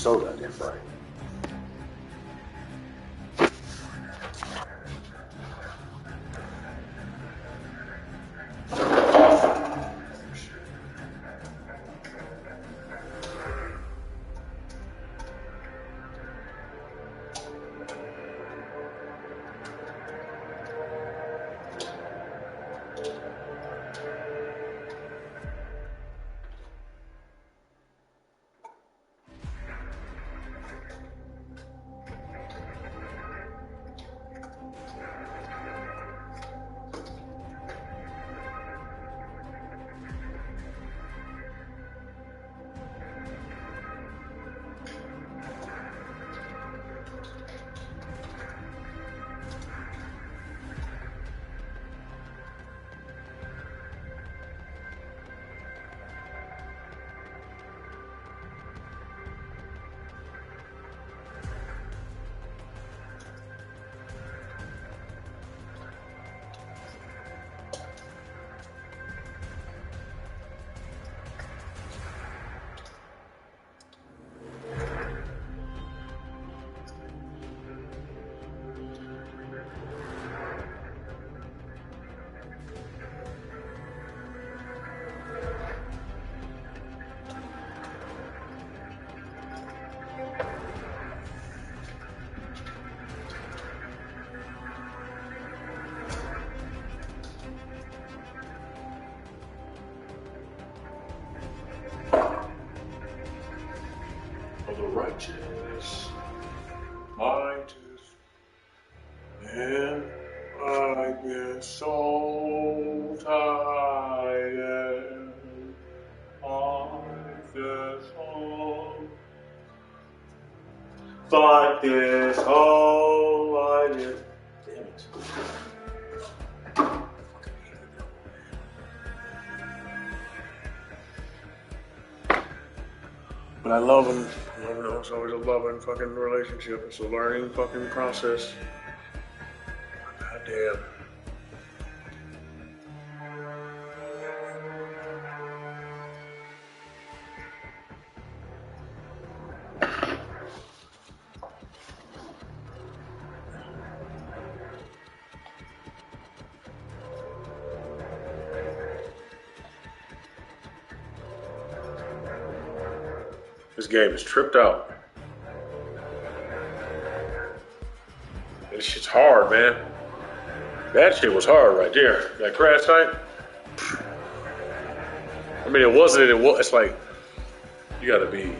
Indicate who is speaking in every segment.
Speaker 1: so goddamn bright. Righteous, and I get so tired. Like this all I get. Damn it. But I love him. You know, it's always a loving fucking relationship. It's a learning fucking process. God damn. This game is tripped out. This shit's hard, man. That shit was hard right there. That crash site. I mean, it wasn't. It's like you gotta be. You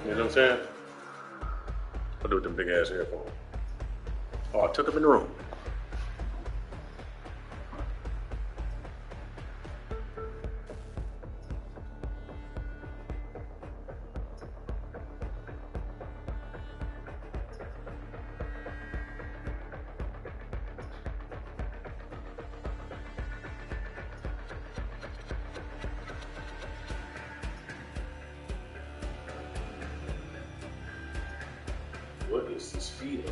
Speaker 1: know what I'm saying? I'll do with them big ass earphones. Oh, I took them in the room. What is this feeling?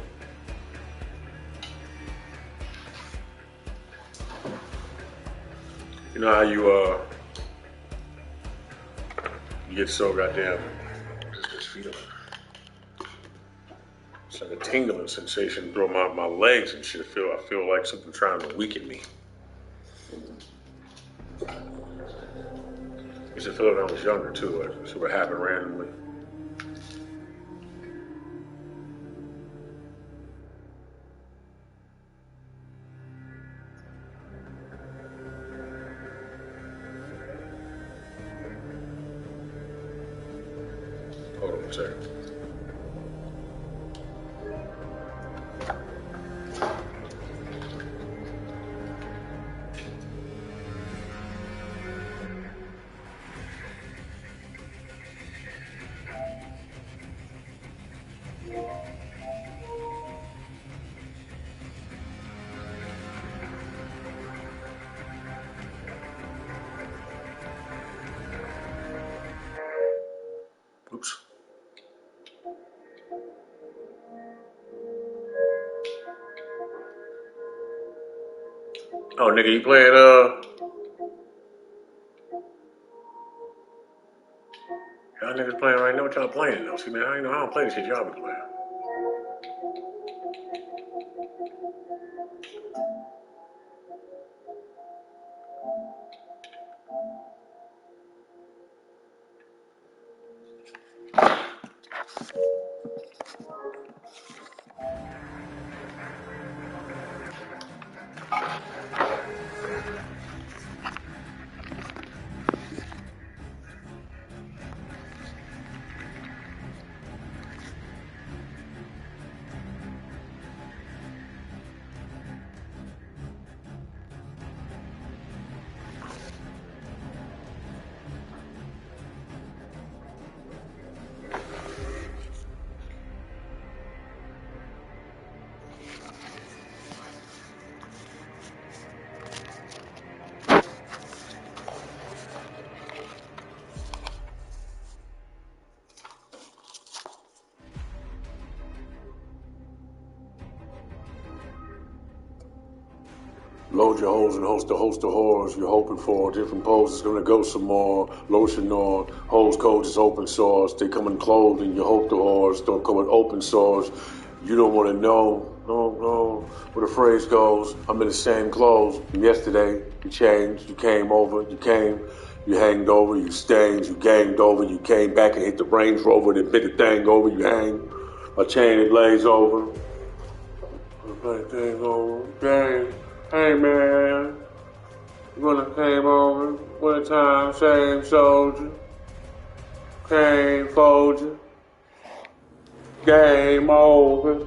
Speaker 1: You know how you get so goddamn this feeling. It's like a tingling sensation through my legs and shit. I feel like something trying to weaken me. I used to feel it when I was younger too. It sort of happened randomly. Hold on a second. Oops. Oh, nigga, you playing Y'all niggas playing right now. What y'all playing though? See, man, I don't play the shit y'all be playing. Load your holes and host a host of whores you're hoping for. Different poses, gonna go some more. Lotion on, hose code is open source. They come in clothing, you hope the whores don't come with open source. You don't wanna know, no, where the phrase goes. I'm in the same clothes from yesterday. You changed, you came over, you came, you hanged over, you stained, you ganged over, you came back and hit the Range Rover, then bit the thing over, you hang. My chain it lays over. Thing over, gang. Hey man, you wanna came over, one time, same soldier, came folder, game over.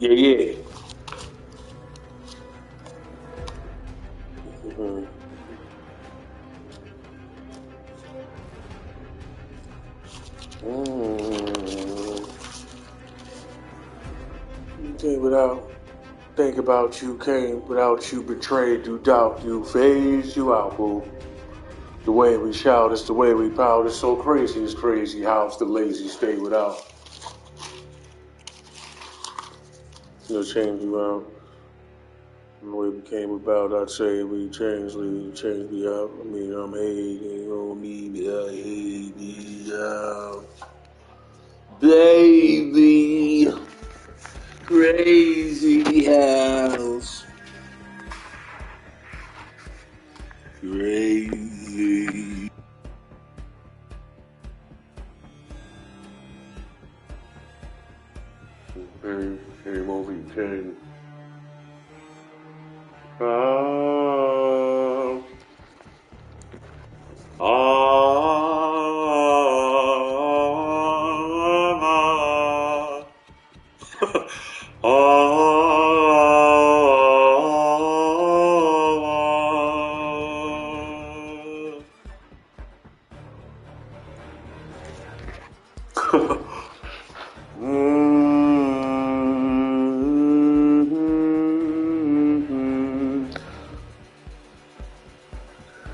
Speaker 1: Yeah. Mm-hmm. Came without, think about you, came without you, betrayed you, doubt you, phased you out, boo. The way we shout, it's the way we pout, it's so crazy, it's crazy how it's the lazy stay without. You know, change you out. The way we came about, I'd say we changed me out. I mean, I'm hating on me, I hate me out. Baby, crazy house. Crazy. Came over, you came.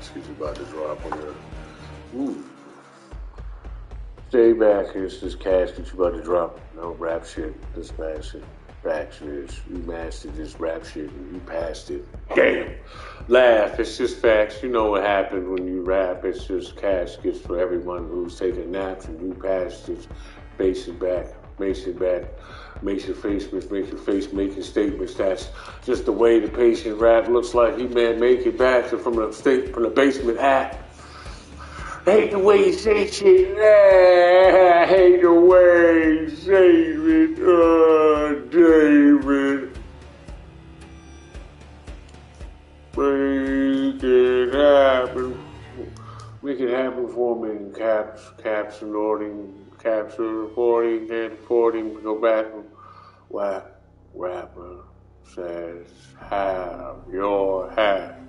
Speaker 1: She's about to drop on her. Ooh. Stay back, it's this cash that you about to drop. No rap shit, this bad shit. Back shit, you mastered this rap shit and you passed it. Damn. Laugh, it's just facts. You know what happens when you rap. It's just caskets for everyone who's taking naps and you passed it. Base it back, mace it back. Makes your face making statements. That's just the way the patient rap looks like. He man make it back from the basement hat. Hate the way you say shit. I hate the way you say it, David. Make it happen. Make it happen for me in caps and ordering. Capture reporting and reporting, go back and rapper says have your hat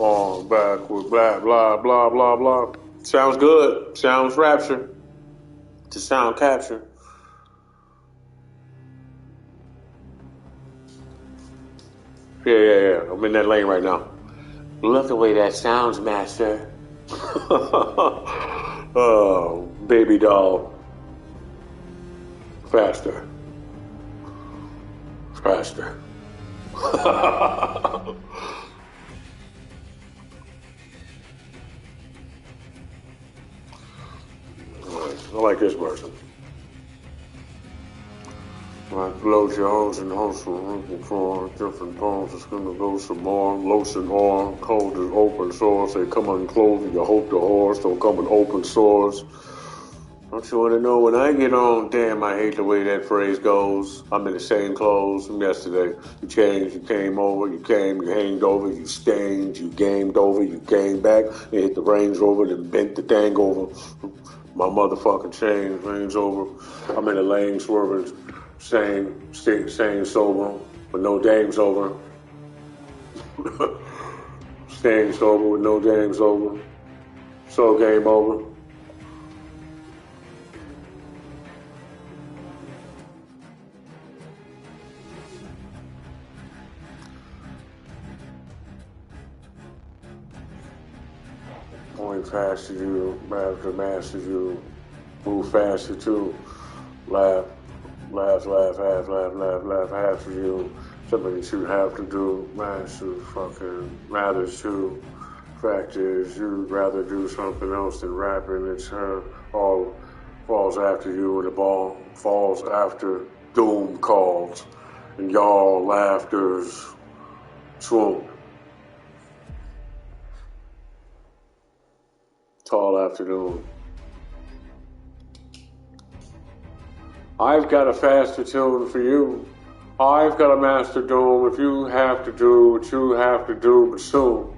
Speaker 1: on backward, blah, blah, blah, blah, blah. Sounds good. Sounds rapture. To sound capture. Yeah. I'm in that lane right now. Love the way that sounds, master. Oh, baby doll. Faster. I like this version. Like load your hoes and hustle, looking for different poems. It's gonna go some more. Lotion on, cold is open source. They come unclothed, you hope the horse don't come in open source. Don't you wanna know when I get on? Damn, I hate the way that phrase goes. I'm in the same clothes from yesterday. You changed, you came over, you came, you hanged over, you stained, you gamed over, you came back, you hit the Range Rover, then bent the dang over. My motherfucking chain, Range Rover. I'm in the lane swerving. Staying sober, but no dames over. Staying sober with no dames over. So game over. Point faster you, master master you, move faster too, laugh. Laugh, half for you. Something that you have to do, master fucking matters too. Fact is, you'd rather do something else than rapping. It's her all falls after you, and the ball falls after doom calls, and y'all laughters swoon. Tall afternoon. I've got a faster tune for you. I've got a master doom. If you have to do what you have to do, but soon.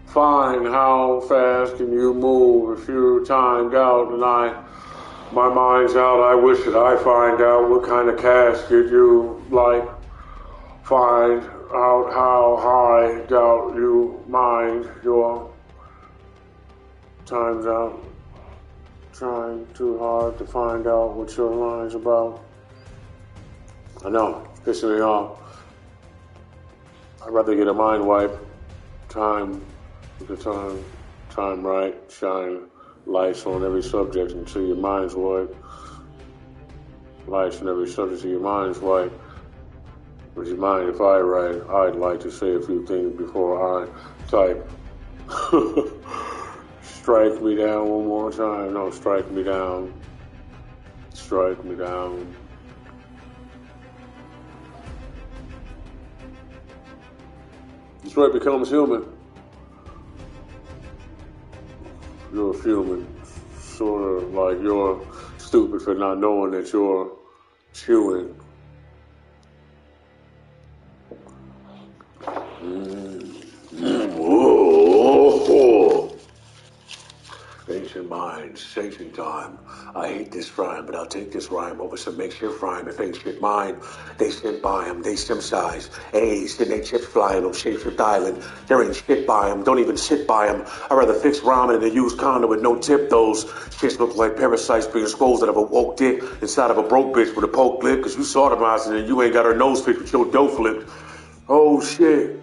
Speaker 1: Find how fast can you move if you're timed out and my mind's out. I wish that I find out what kind of casket you like. Find out how high doubt you mind your time's out. Trying too hard to find out what your line's about. I know, it's pissing me off. I'd rather get a mind wipe. Time with the time right, shine lights on every subject until your mind's white. Lights on every subject until your mind's white. Would you mind if I write? I'd like to say a few things before I type. Strike me down one more time. No, strike me down. Strike me down. Detroit becomes human. You're human. Sort of like you're stupid for not knowing that you're chewing. Ancient minds, ancient time. I hate this rhyme, but I'll take this rhyme over some makeshift rhyme. If ain't shit mine, they sit by 'em, they sim size. A's, then they chips flying on Shapeshift Island. There ain't shit by 'em, don't even sit by 'em. I'd rather fix ramen than use condom with no tip. Those shits look like parasites being exposed out of a woke dick inside of a broke bitch with a poke lip, cause you sodomizing and you ain't got her nose fixed with your dough flipped. Oh shit.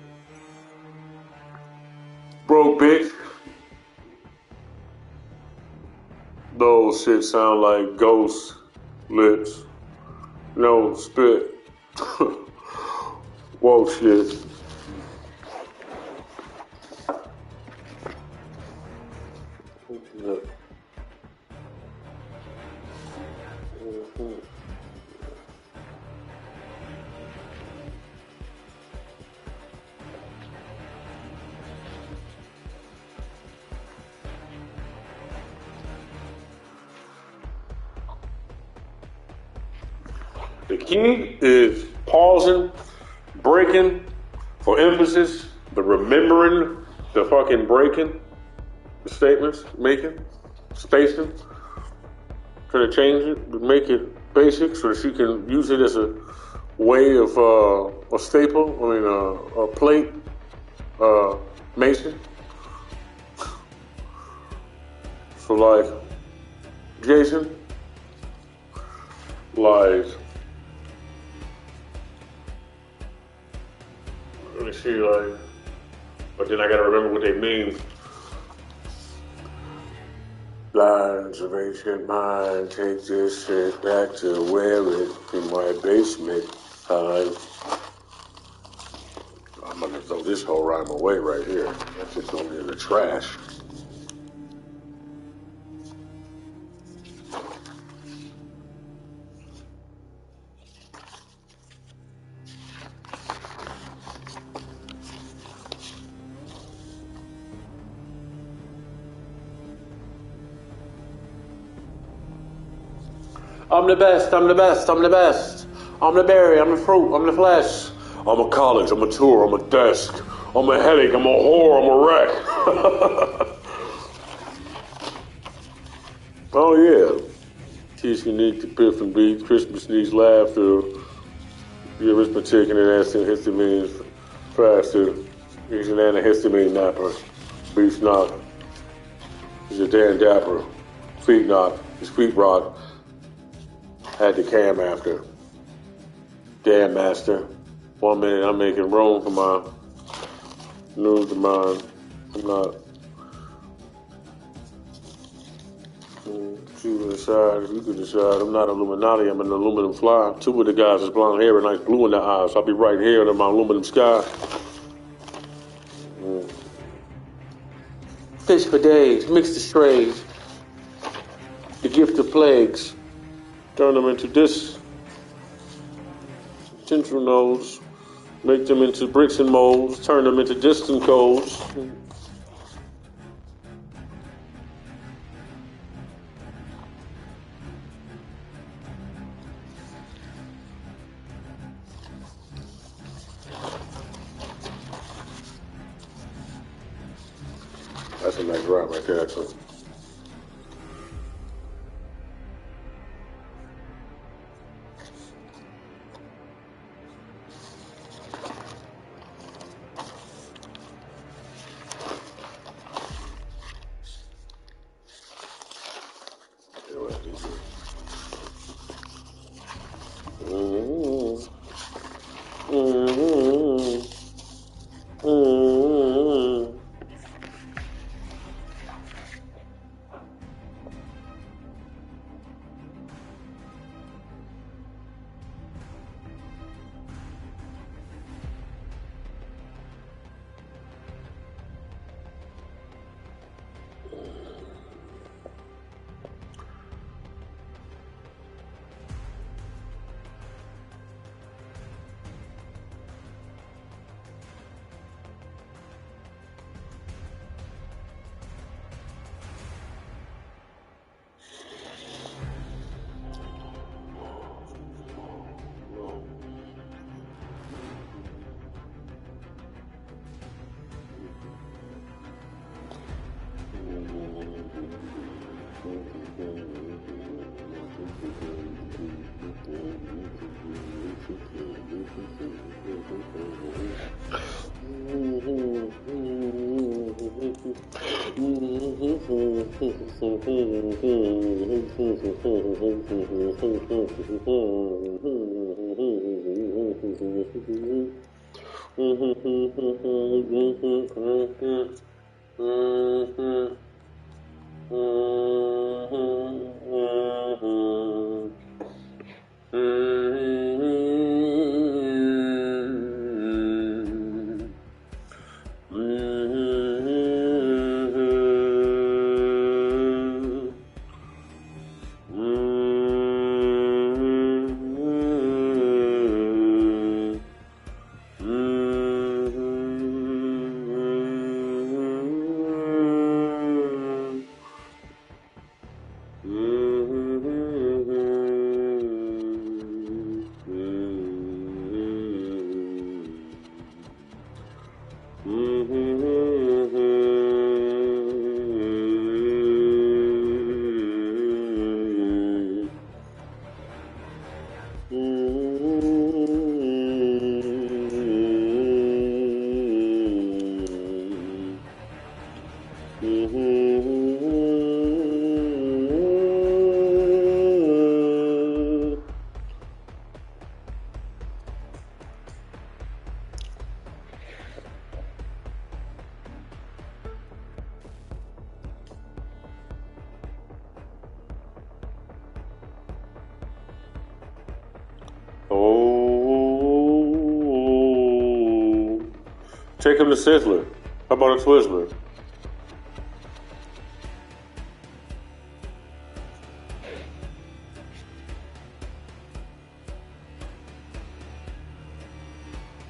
Speaker 1: Broke bitch. Those shit sound like ghost lips. No spit. Whoa shit. The key is pausing, breaking for emphasis, the remembering, the fucking breaking, the statements, making, spacing, trying to change it, make it basic so that you can use it as a way of a staple, a plate, mason. So like, Jason, like, let me see, like, but then I gotta remember what they mean. Lines of ancient mind, take this shit back to where it in my basement. I'm gonna throw this whole rhyme away right here. That's just only in the trash. I'm the best, I'm the best, I'm the best. I'm the berry, I'm the fruit, I'm the flesh. I'm a college, I'm a tour, I'm a desk. I'm a headache, I'm a whore, I'm a wreck. Oh yeah. Teach unique to piff and beat. Christmas needs laughter. The arithmetic and histamines faster. He's an antihistamine napper. Beats knock. He's a Dan Dapper. Feet knock. His feet rock. Had the cam after. Damn master. 1 minute I'm making room for my news of mine. I'm not. You can decide. You can decide. I'm not Illuminati. I'm an aluminum fly. 2 of the guys is blonde hair and nice blue in the eyes. I'll be right here under my aluminum sky. Fish for days. Mix the strays. The gift of plagues. Turn them into central nodes. Make them into bricks and molds. Turn them into distant codes. That's a nice rhyme right there, actually. Oh, take him to Sizzler. How about a Twizzler?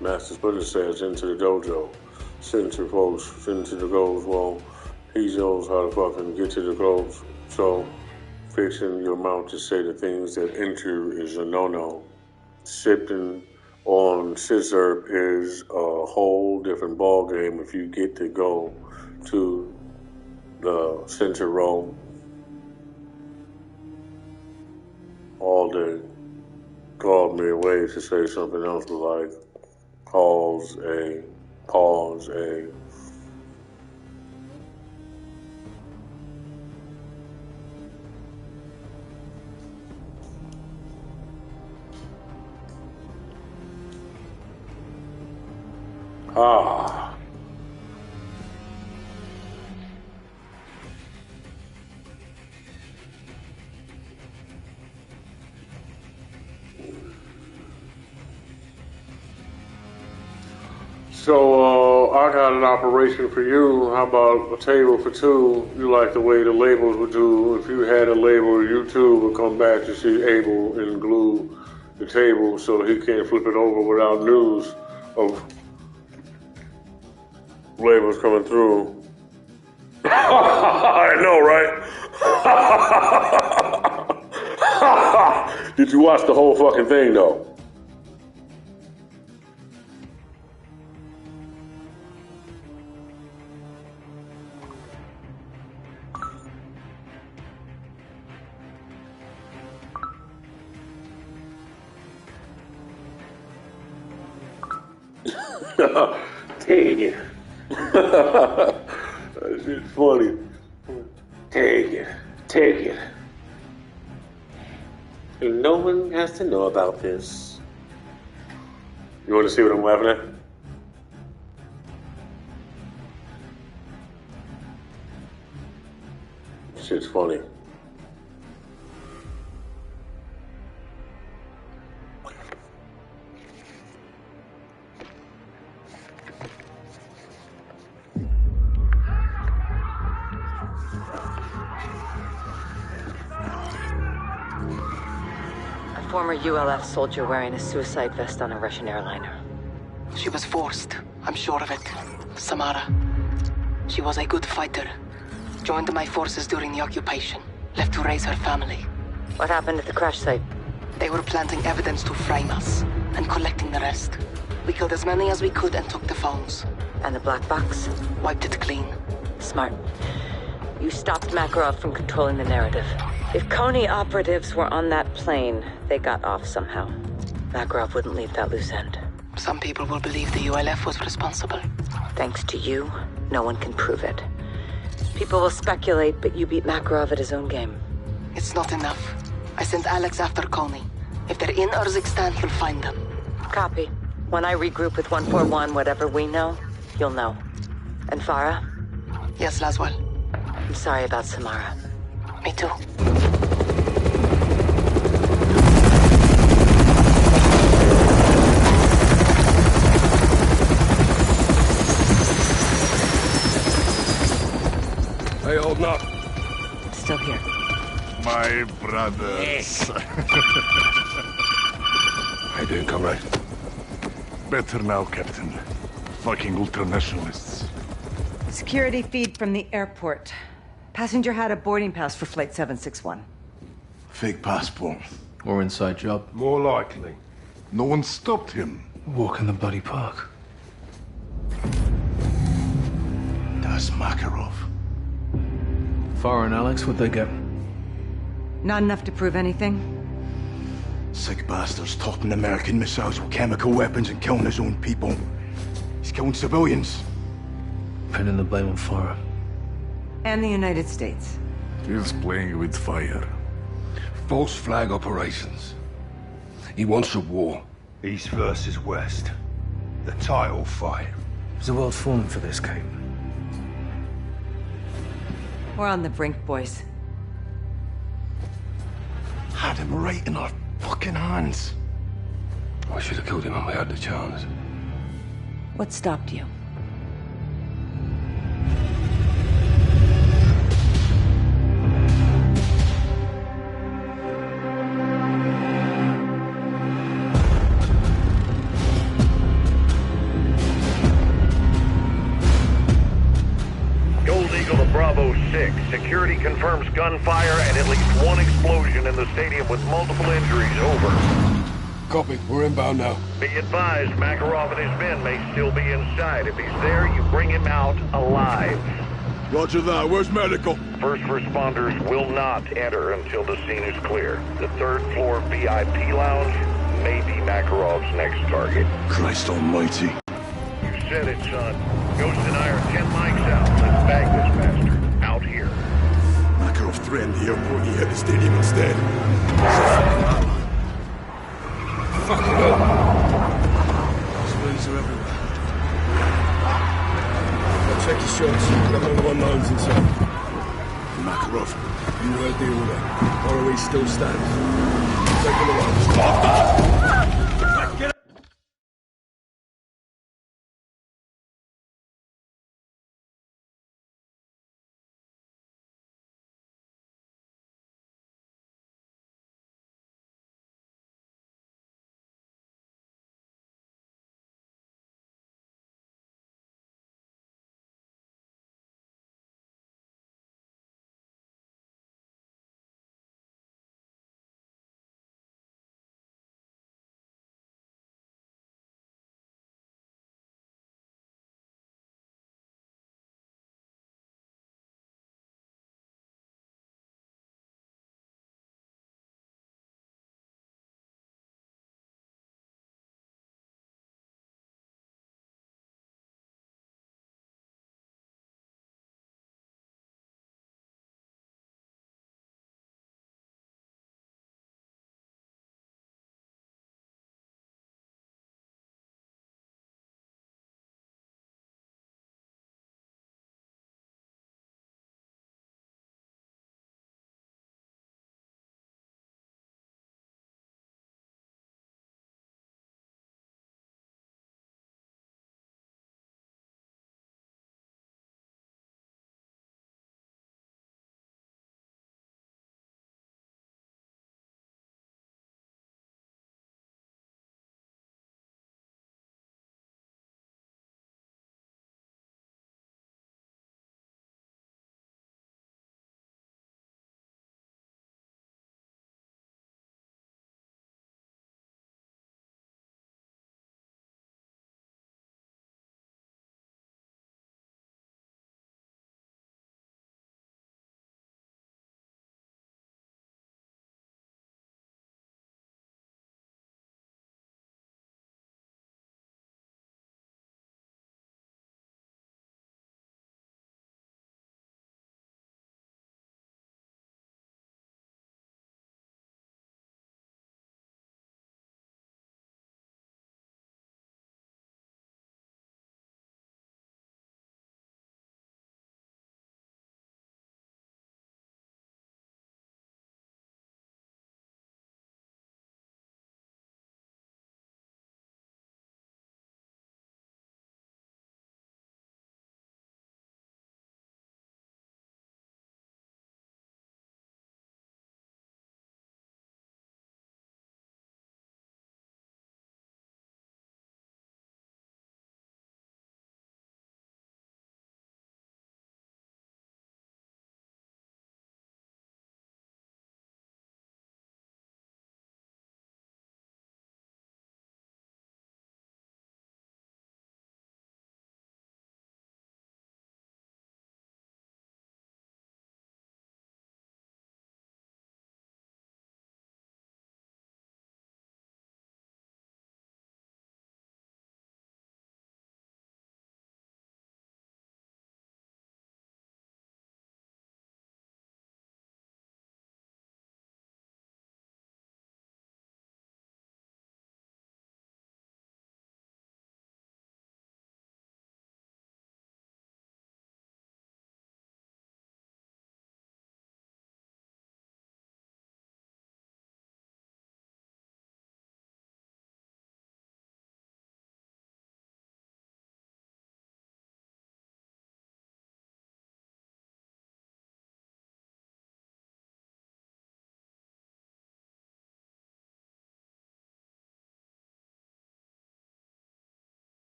Speaker 1: Master Splinter says into the dojo. Center folks into the goals. Well, he knows how to fucking get to the goals. So fixing your mouth to say the things that enter is a no-no. Sipping on scissor is a whole different ballgame if you get to go to the center row all day. Called me away to say something else, but like, pause a. Ah. So, I got an operation for you. How about a table for two? You like the way the labels would do. If you had a label, you too would come back to see Abel and glue the table so he can't flip it over without news of labels coming through. I know, right? Did you watch the whole fucking thing, though? Take it. That shit's funny. Take it. And no one has to know about this. You want to see what I'm laughing at? Shit's funny.
Speaker 2: Former ULF soldier wearing a suicide vest on a Russian airliner.
Speaker 3: She was forced, I'm sure of it. Samara. She was a good fighter. Joined my forces during the occupation. Left to raise her family.
Speaker 2: What happened at the crash site?
Speaker 3: They were planting evidence to frame us, and collecting the rest. We killed as many as we could and took the phones.
Speaker 2: And the black box?
Speaker 3: Wiped it clean.
Speaker 2: Smart. You stopped Makarov from controlling the narrative. If Coney operatives were on that plane, they got off somehow. Makarov wouldn't leave that loose end.
Speaker 3: Some people will believe the ULF was responsible.
Speaker 2: Thanks to you, no one can prove it. People will speculate, but you beat Makarov at his own game.
Speaker 3: It's not enough. I sent Alex after Coney. If they're in Urzikstan, he'll find them.
Speaker 2: Copy. When I regroup with 141, whatever we know, you'll know. And Farah?
Speaker 3: Yes, Laswell.
Speaker 2: I'm sorry about Samara.
Speaker 3: Me too.
Speaker 4: Hey, old nut.
Speaker 2: Still here.
Speaker 4: My brothers. How you doing, comrade? Better now, Captain. Fucking ultranationalists.
Speaker 5: Security feed from the airport. Passenger had a boarding pass for Flight 761.
Speaker 4: Fake passport.
Speaker 6: Or inside job.
Speaker 4: More likely. No one stopped him.
Speaker 6: Walk in the bloody park.
Speaker 4: That's Makarov.
Speaker 6: Farah and Alex, what'd they get?
Speaker 5: Not enough to prove anything?
Speaker 4: Sick bastards topping American missiles with chemical weapons and killing his own people. He's killing civilians.
Speaker 6: Pinning the blame on Farah.
Speaker 5: And the United States.
Speaker 4: He's playing with fire. False flag operations. He wants a war.
Speaker 7: East versus West. The title fight.
Speaker 6: Is the world falling for this, Kate?
Speaker 5: We're on the brink, boys.
Speaker 4: Had him right in our fucking hands.
Speaker 7: We should have killed him when we had the chance.
Speaker 5: What stopped you?
Speaker 8: Gold Eagle to Bravo MW6. Security confirms gunfire and at least one explosion in the stadium with multiple injuries. Over.
Speaker 9: Copy. We're inbound now.
Speaker 8: Be advised, Makarov and his men may still be inside. If he's there, you bring him out alive.
Speaker 4: Roger that. Where's medical?
Speaker 8: First responders will not enter until the scene is clear. The third floor VIP lounge may be Makarov's next target.
Speaker 4: Christ almighty.
Speaker 8: You said it, son. Ghost and I are 10 mics out. Let's bag this bastard. Out here.
Speaker 4: Makarov threatened the airport. He hit the stadium instead.
Speaker 6: Fucking hell. Civilians are everywhere.
Speaker 9: Now check your shots. Got one of our knowns inside.
Speaker 4: Makarov.
Speaker 9: You will deal with it. ROE still stands. Take him away.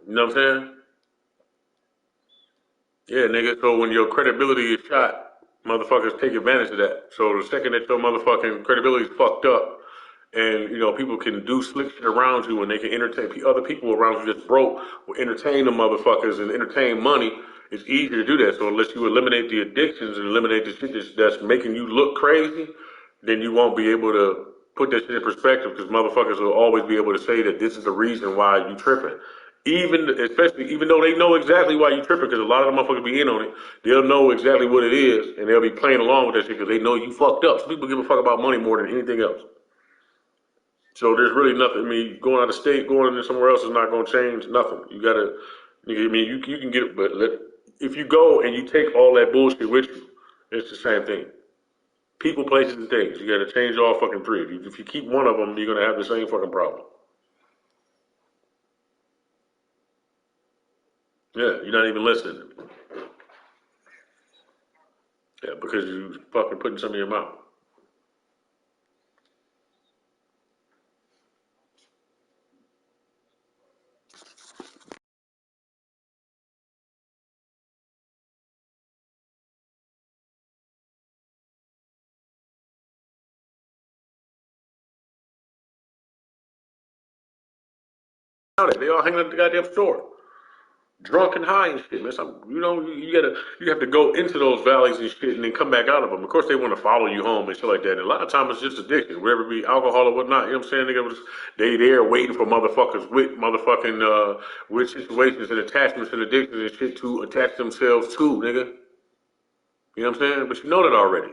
Speaker 1: You know what I'm saying? Yeah, nigga. So when your credibility is shot, motherfuckers take advantage of that. So the second that your motherfucking credibility is fucked up, and people can do slick shit around you, and they can entertain other people around you that's broke, will entertain the motherfuckers and entertain money. It's easier to do that. So unless you eliminate the addictions and eliminate the shit that's making you look crazy, then you won't be able to put that shit in perspective because motherfuckers will always be able to say that this is the reason why you tripping. Even though they know exactly why you tripping, because a lot of the motherfuckers be in on it, they'll know exactly what it is, and they'll be playing along with that shit because they know you fucked up. Some people give a fuck about money more than anything else. So there's really nothing. I mean, going out of state, going into somewhere else is not going to change nothing. You gotta. I mean, you can get it, but if you go and you take all that bullshit with you, it's the same thing. People, places, and things. You got to change all fucking three. If you keep one of them, you're gonna have the same fucking problem. Yeah, you're not even listening. Yeah, because you fucking putting some in your mouth. They all hanging at the goddamn store, drunk and high and shit, man. You have to go into those valleys and shit, and then come back out of them. Of course, they want to follow you home and shit like that. And a lot of times it's just addiction, whether it be alcohol or whatnot. You know what I'm saying? They there waiting for motherfuckers with motherfucking with situations and attachments and addictions and shit to attach themselves to, nigga. You know what I'm saying? But you know that already.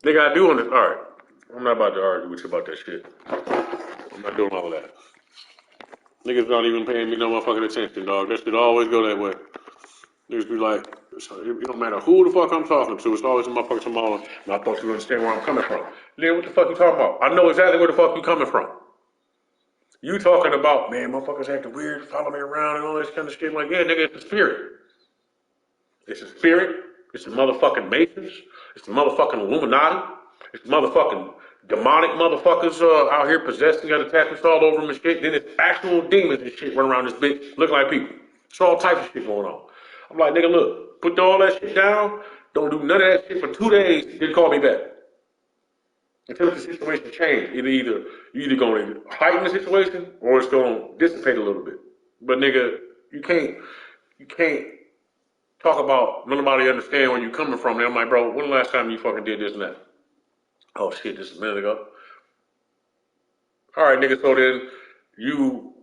Speaker 1: Nigga, I do understand. All right, I'm not about to argue with you about that shit. I'm not doing all of that. Niggas not even paying me no motherfucking attention, dog. That shit always go that way. Niggas be like, it don't matter who the fuck I'm talking to, it's always a motherfucker tomorrow, and I thought you understand where I'm coming from. Nigga, what the fuck you talking about? I know exactly where the fuck you coming from. You talking about, man, motherfuckers acting weird, follow me around and all this kind of shit. Like, yeah, nigga, it's the spirit. It's the spirit. It's the motherfucking Masons. It's the motherfucking Illuminati. It's the motherfucking demonic motherfuckers out here possessing, got attachments all over them and shit. Then it's actual demons and shit running around this bitch looking like people. It's all types of shit going on. I'm like, nigga, look, put all that shit down. Don't do none of that shit for 2 days. Then call me back. Until the situation changes. You either gonna heighten the situation or it's gonna dissipate a little bit. But nigga, you can't talk about nobody understand where you coming from. And I'm like, bro, when the last time you fucking did this and that? Oh shit, this is a minute ago. All right, nigga. So then you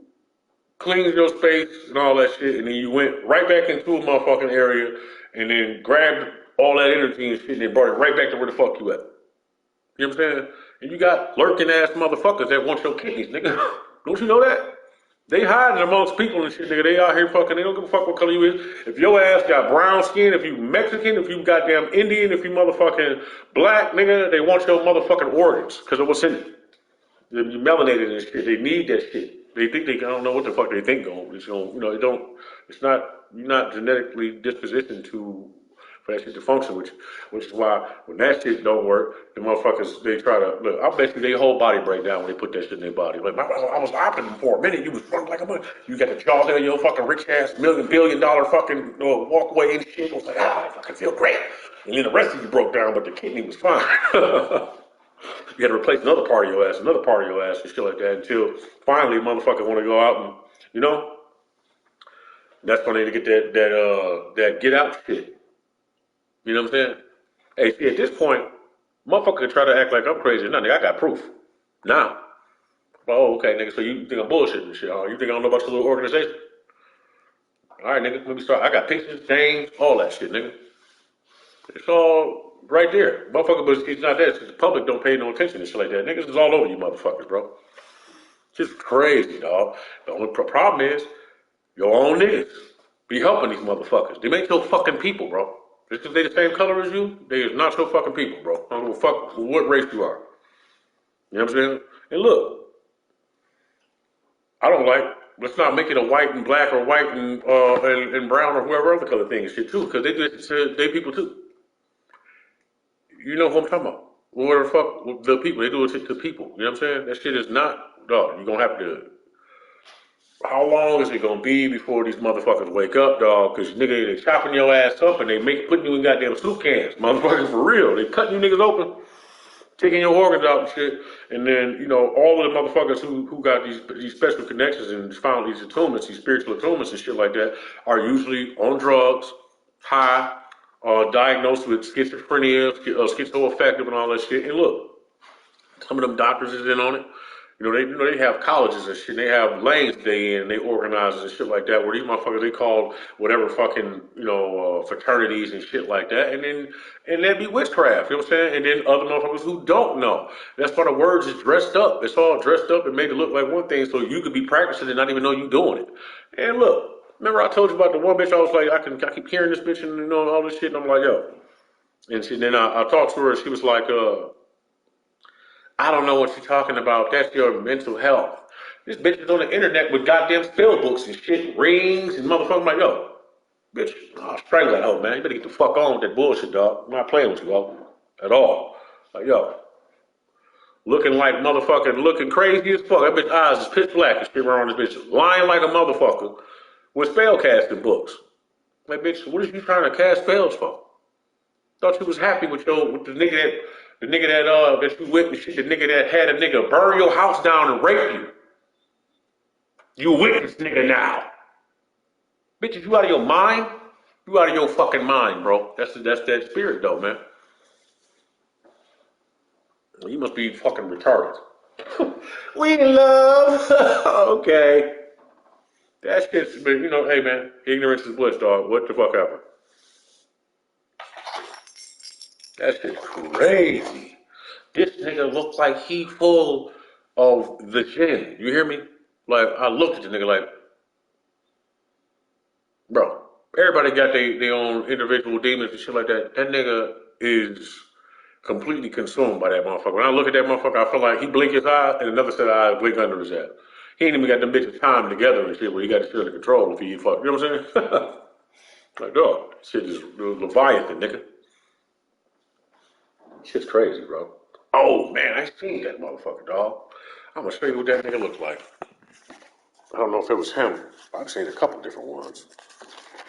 Speaker 1: cleaned your space and all that shit, and then you went right back into a motherfucking area, and then grabbed all that energy and shit, and then brought it right back to where the fuck you at. You know what I'm saying? And you got lurking ass motherfuckers that want your kidneys, nigga. Don't you know that? They hiding amongst people and shit, nigga. They out here fucking, they don't give a fuck what color you is. If your ass got brown skin, if you Mexican, if you goddamn Indian, if you motherfucking black, nigga, they want your motherfucking organs because of what's in it. They're melanated and shit. They need that shit. They think I don't know what the fuck they think it's going, it's not, you're not genetically dispositioned for that shit to function, which is why when that shit don't work, the motherfuckers, they try to, look, I bet you their whole body break down when they put that shit in their body. Like, I was hopping for a minute, you was running like a mother. You got the jaw there, your fucking rich ass, $1 billion fucking walkway and shit. It was like, I fucking feel great. And then the rest of you broke down, but the kidney was fine. You got to replace another part of your ass, and shit like that until finally, motherfuckers want to go out and, that's when they get that get out shit. You know what I'm saying? Hey, see, at this point, motherfucker can try to act like I'm crazy or nothing. I got proof. Now. Oh, okay, nigga, so you think I'm bullshitting and shit. Oh, you think I don't know about your little organization? All right, nigga, let me start. I got pictures, names, all that shit, nigga. It's all right there. Motherfucker, but it's not that. It's the public don't pay no attention to shit like that. Niggas is all over you motherfuckers, bro. Just crazy, dog. The only problem is your own niggas be helping these motherfuckers. They make your fucking people, bro. Just because they the same color as you, they is not your fucking people, bro. I don't give a fuck what race you are. You know what I'm saying? And look, I don't like. Let's not make it a white and black or white and brown or whoever other color thing and shit too, because they do it to they people too. You know who I'm talking about? Whatever the fuck the people they do it to people. You know what I'm saying? That shit is not dog. You're gonna have to. How long is it gonna be before these motherfuckers wake up, dog? Because nigga, they chopping your ass up and they putting you in goddamn soup cans, motherfuckers for real. They cutting you niggas open, taking your organs out and shit, and then all of the motherfuckers who got these special connections and found these attunements, these spiritual attunements and shit like that, are usually on drugs, high, diagnosed with schizophrenia, schizoaffective, and all that shit. And look, some of them doctors is in on it. They have colleges and shit. They have lanes they in. They organize and shit like that. Where these motherfuckers they call whatever fucking fraternities and shit like that. And that'd be witchcraft. You know what I'm saying? And then other motherfuckers who don't know. That's why the words is dressed up. It's all dressed up and made it look like one thing, so you could be practicing and not even know you doing it. And look, remember I told you about the one bitch? I was like, I keep hearing this bitch and all this shit. And I'm like, yo. And then I talked to her. And she was like, I don't know what you're talking about. That's your mental health. This bitch is on the internet with goddamn spell books and shit, rings and motherfuckers. I'm like, yo, bitch, I'll strangle that hoe, man. You better get the fuck on with that bullshit, dog. I'm not playing with you, dog, at all. Like, yo, looking like motherfucking, looking crazy as fuck. That bitch eyes is pitch black and shit around this bitch. Lying like a motherfucker with spell casting books. Like, bitch, what is you trying to cast spells for? Thought you was happy with the nigga that you with and shit, the nigga that had a nigga burn your house down and rape you. You with this nigga now. Bitch, you out of your mind? You out of your fucking mind, bro. That's that spirit though, man. You must be fucking retarded. We in love. Okay. That shit's, hey man, ignorance is bliss, dog. What the fuck happened? That shit's crazy. This nigga looks like he full of the jinn. You hear me? Like, I looked at the nigga like, bro, everybody got their own individual demons and shit like that. That nigga is completely consumed by that motherfucker. When I look at that motherfucker, I feel like he blink his eye and another set of eyes blink under his head. He ain't even got them bitches time together and shit where he got the shit under control if he fuck. You know what I'm saying? Like, dog, shit is Leviathan, nigga. Shit's crazy, bro. Oh, man, I seen that motherfucker, dog. I'm gonna show you what that nigga looks like. I don't know if it was him. I've seen a couple different ones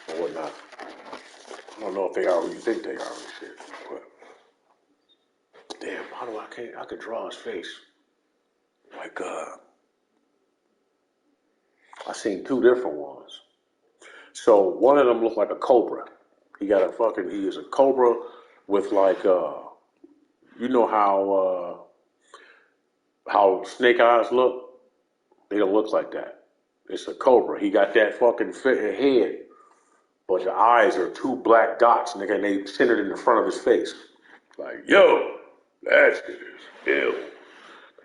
Speaker 1: or whatnot. I don't know if they are who you think they are and shit. But damn, I could draw his face. Like, I seen two different ones. So one of them looked like a cobra. He is a cobra with like, you know how snake eyes look? They don't look like that. It's a cobra. He got that fucking head, but the eyes are two black dots, nigga, and they centered in the front of his face. Like, yo, that shit is ill.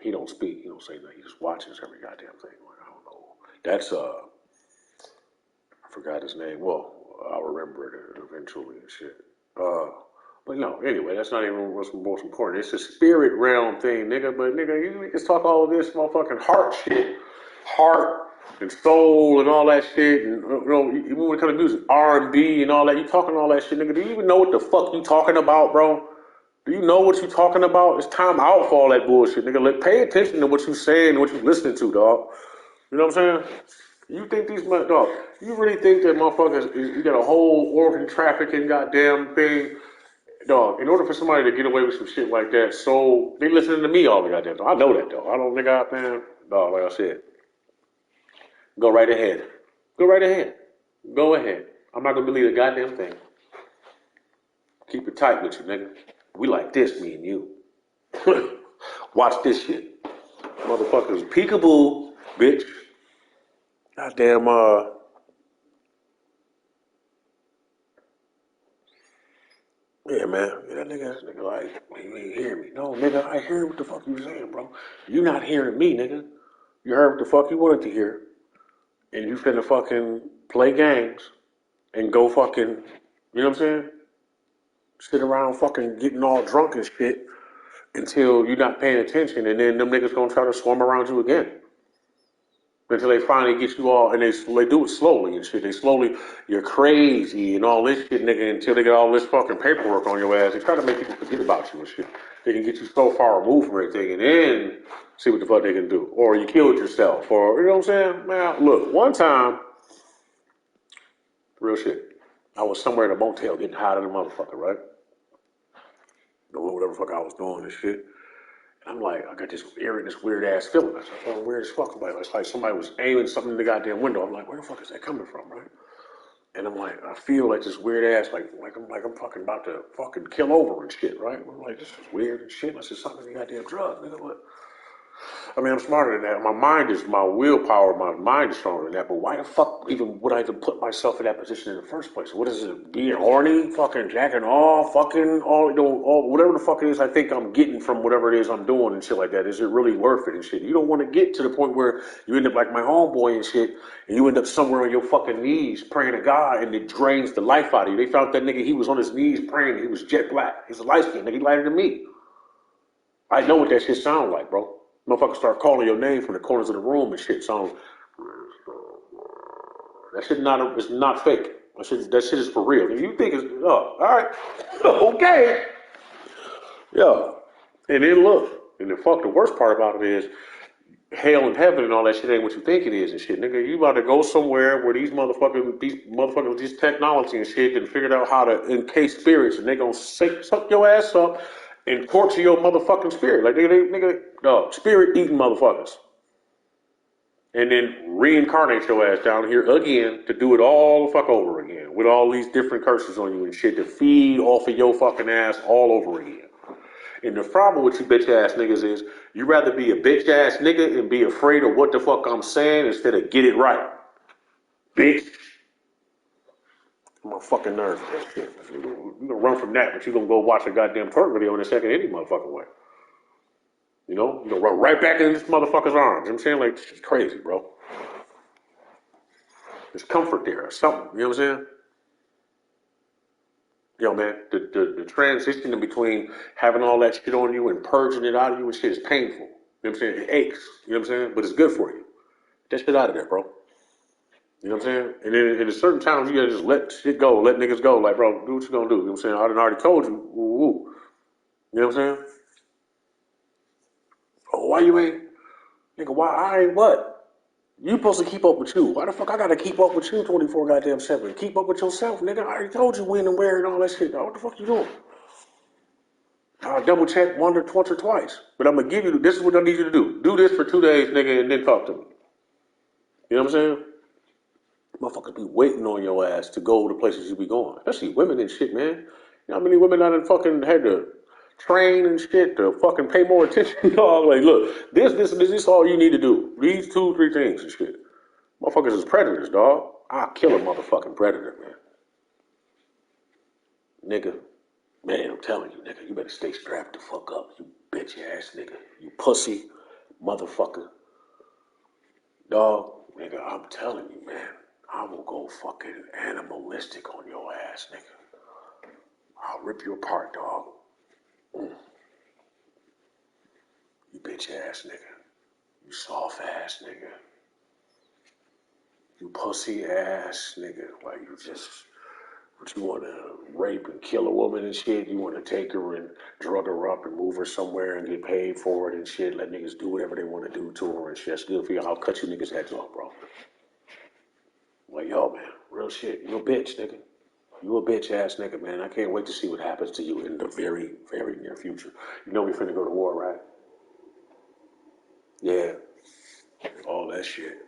Speaker 1: He don't speak. He don't say nothing. He just watches every goddamn thing. Like, I don't know. That's, I forgot his name. Well, I'll remember it eventually and shit. But no, anyway, that's not even what's most important. It's a spirit realm thing, nigga. But nigga, you just talk all this motherfucking heart shit, heart and soul and all that shit, and even when it comes to music, R&B and all that. You talking all that shit, nigga? Do you even know what the fuck you talking about, bro? Do you know what you talking about? It's time out for all that bullshit, nigga. Like, pay attention to what you saying and what you listening to, dog. You know what I'm saying? You think dog? You really think that motherfuckers? You got a whole organ trafficking goddamn thing? Dog, in order for somebody to get away with some shit like that, so they listening to me all the goddamn time. I know that, though. I don't think man. Dog, like I said, go right ahead. Go right ahead. Go ahead. I'm not going to believe a goddamn thing. Keep it tight with you, nigga. We like this, me and you. Watch this shit. Motherfuckers, peekaboo, bitch. Goddamn, yeah, man. Yeah, that nigga like, you ain't hear me. No, nigga, I hear what the fuck you saying, bro. You not hearing me, nigga. You heard what the fuck you wanted to hear. And you finna fucking play games and go fucking, you know what I'm saying? Sit around fucking getting all drunk and shit until you're not paying attention, and then them niggas gonna try to swarm around you again. Until they finally get you all, and they do it slowly and shit. They slowly, you're crazy and all this shit, nigga, until they get all this fucking paperwork on your ass. They try to make people forget about you and shit. They can get you so far removed from everything, and then see what the fuck they can do. Or you killed yourself, or, you know what I'm saying? Man, look, one time, real shit, I was somewhere in a motel getting high than a motherfucker, right? Doing whatever the fuck I was doing and shit. I'm like, I got this weird ass feeling. I said, oh, weird as fuck. It's like somebody was aiming something in the goddamn window. I'm like, where the fuck is that coming from, right? And I'm like, I feel like this weird ass, like I'm fucking about to fucking kill over and shit, right? I'm like, this is weird and shit. I said, something in the goddamn drug, nigga. What? I mean, I'm smarter than that. My willpower, my mind is stronger than that. But why the fuck would I even put myself in that position in the first place? What is it? Being horny, fucking jacking off, fucking all whatever the fuck it is I think I'm getting from whatever it is I'm doing and shit like that. Is it really worth it and shit? You don't want to get to the point where you end up like my homeboy and shit, and you end up somewhere on your fucking knees praying to God, and it drains the life out of you. They found that nigga, he was on his knees praying. He was jet black. He's a light skin nigga. He lighter than me. I know what that shit sound like, bro. Motherfuckers start calling your name from the corners of the room and shit. So that shit it's not fake. That shit is for real. If you think it's all right, okay, yeah. And then look, and the worst part about it is hell and heaven and all that shit ain't what you think it is and shit, nigga. You about to go somewhere where these motherfuckers with this technology and shit and figured out how to encase spirits, and they gonna suck your ass up and torture your motherfucking spirit. Like nigga, spirit eating motherfuckers. And then reincarnate your ass down here again to do it all the fuck over again with all these different curses on you and shit to feed off of your fucking ass all over again. And the problem with you bitch ass niggas is you rather be a bitch ass nigga and be afraid of what the fuck I'm saying instead of get it right. Bitch. I'm on fucking nerves with that shit. You're gonna run from that, but you're gonna go watch a goddamn twerk video in a second any motherfucking way. You know? You're gonna run right back in this motherfucker's arms. You know what I'm saying? Like, it's crazy, bro. There's comfort there or something. You know what I'm saying? Yo, man, the transition in between having all that shit on you and purging it out of you and shit is painful. You know what I'm saying? It aches. You know what I'm saying? But it's good for you. Get that shit out of there, bro. You know what I'm saying? And then at a certain time, you gotta just let shit go, let niggas go. Like, bro, do what you gonna do. You know what I'm saying? I done already told you. Woo, woo. You know what I'm saying? Oh, why you ain't? Nigga, why I ain't what? You supposed to keep up with you. Why the fuck I gotta keep up with you 24 goddamn 7? Keep up with yourself, nigga. I already told you when and where and all that shit. Dog. What the fuck you doing? I'll double check once or twice. But I'm gonna give you, this is what I need you to do. Do this for 2 days, nigga, and then talk to me. You know what I'm saying? Motherfuckers be waiting on your ass to go to places you be going. Especially women and shit, man. You know how many women I done fucking had to train and shit to fucking pay more attention? Dog, like, look, this is all you need to do. These 2-3 things and shit. Motherfuckers is predators, dog. I'll kill a motherfucking predator, man. Nigga. Man, I'm telling you, nigga, you better stay strapped the fuck up, you bitch ass nigga. You pussy motherfucker. Dog, nigga, I'm telling you, man. I will go fucking animalistic on your ass, nigga. I'll rip you apart, dog. You bitch ass nigga. You soft ass nigga. You pussy ass nigga. Like, you want to rape and kill a woman and shit. You want to take her and drug her up and move her somewhere and get paid for it and shit. Let niggas do whatever they want to do to her and shit. That's good for you. I'll cut you niggas' heads off, bro. Like, yo, man, real shit. You a bitch, nigga. You a bitch ass nigga, man. I can't wait to see what happens to you in the very, very near future. You know we finna go to war, right? Yeah. All that shit.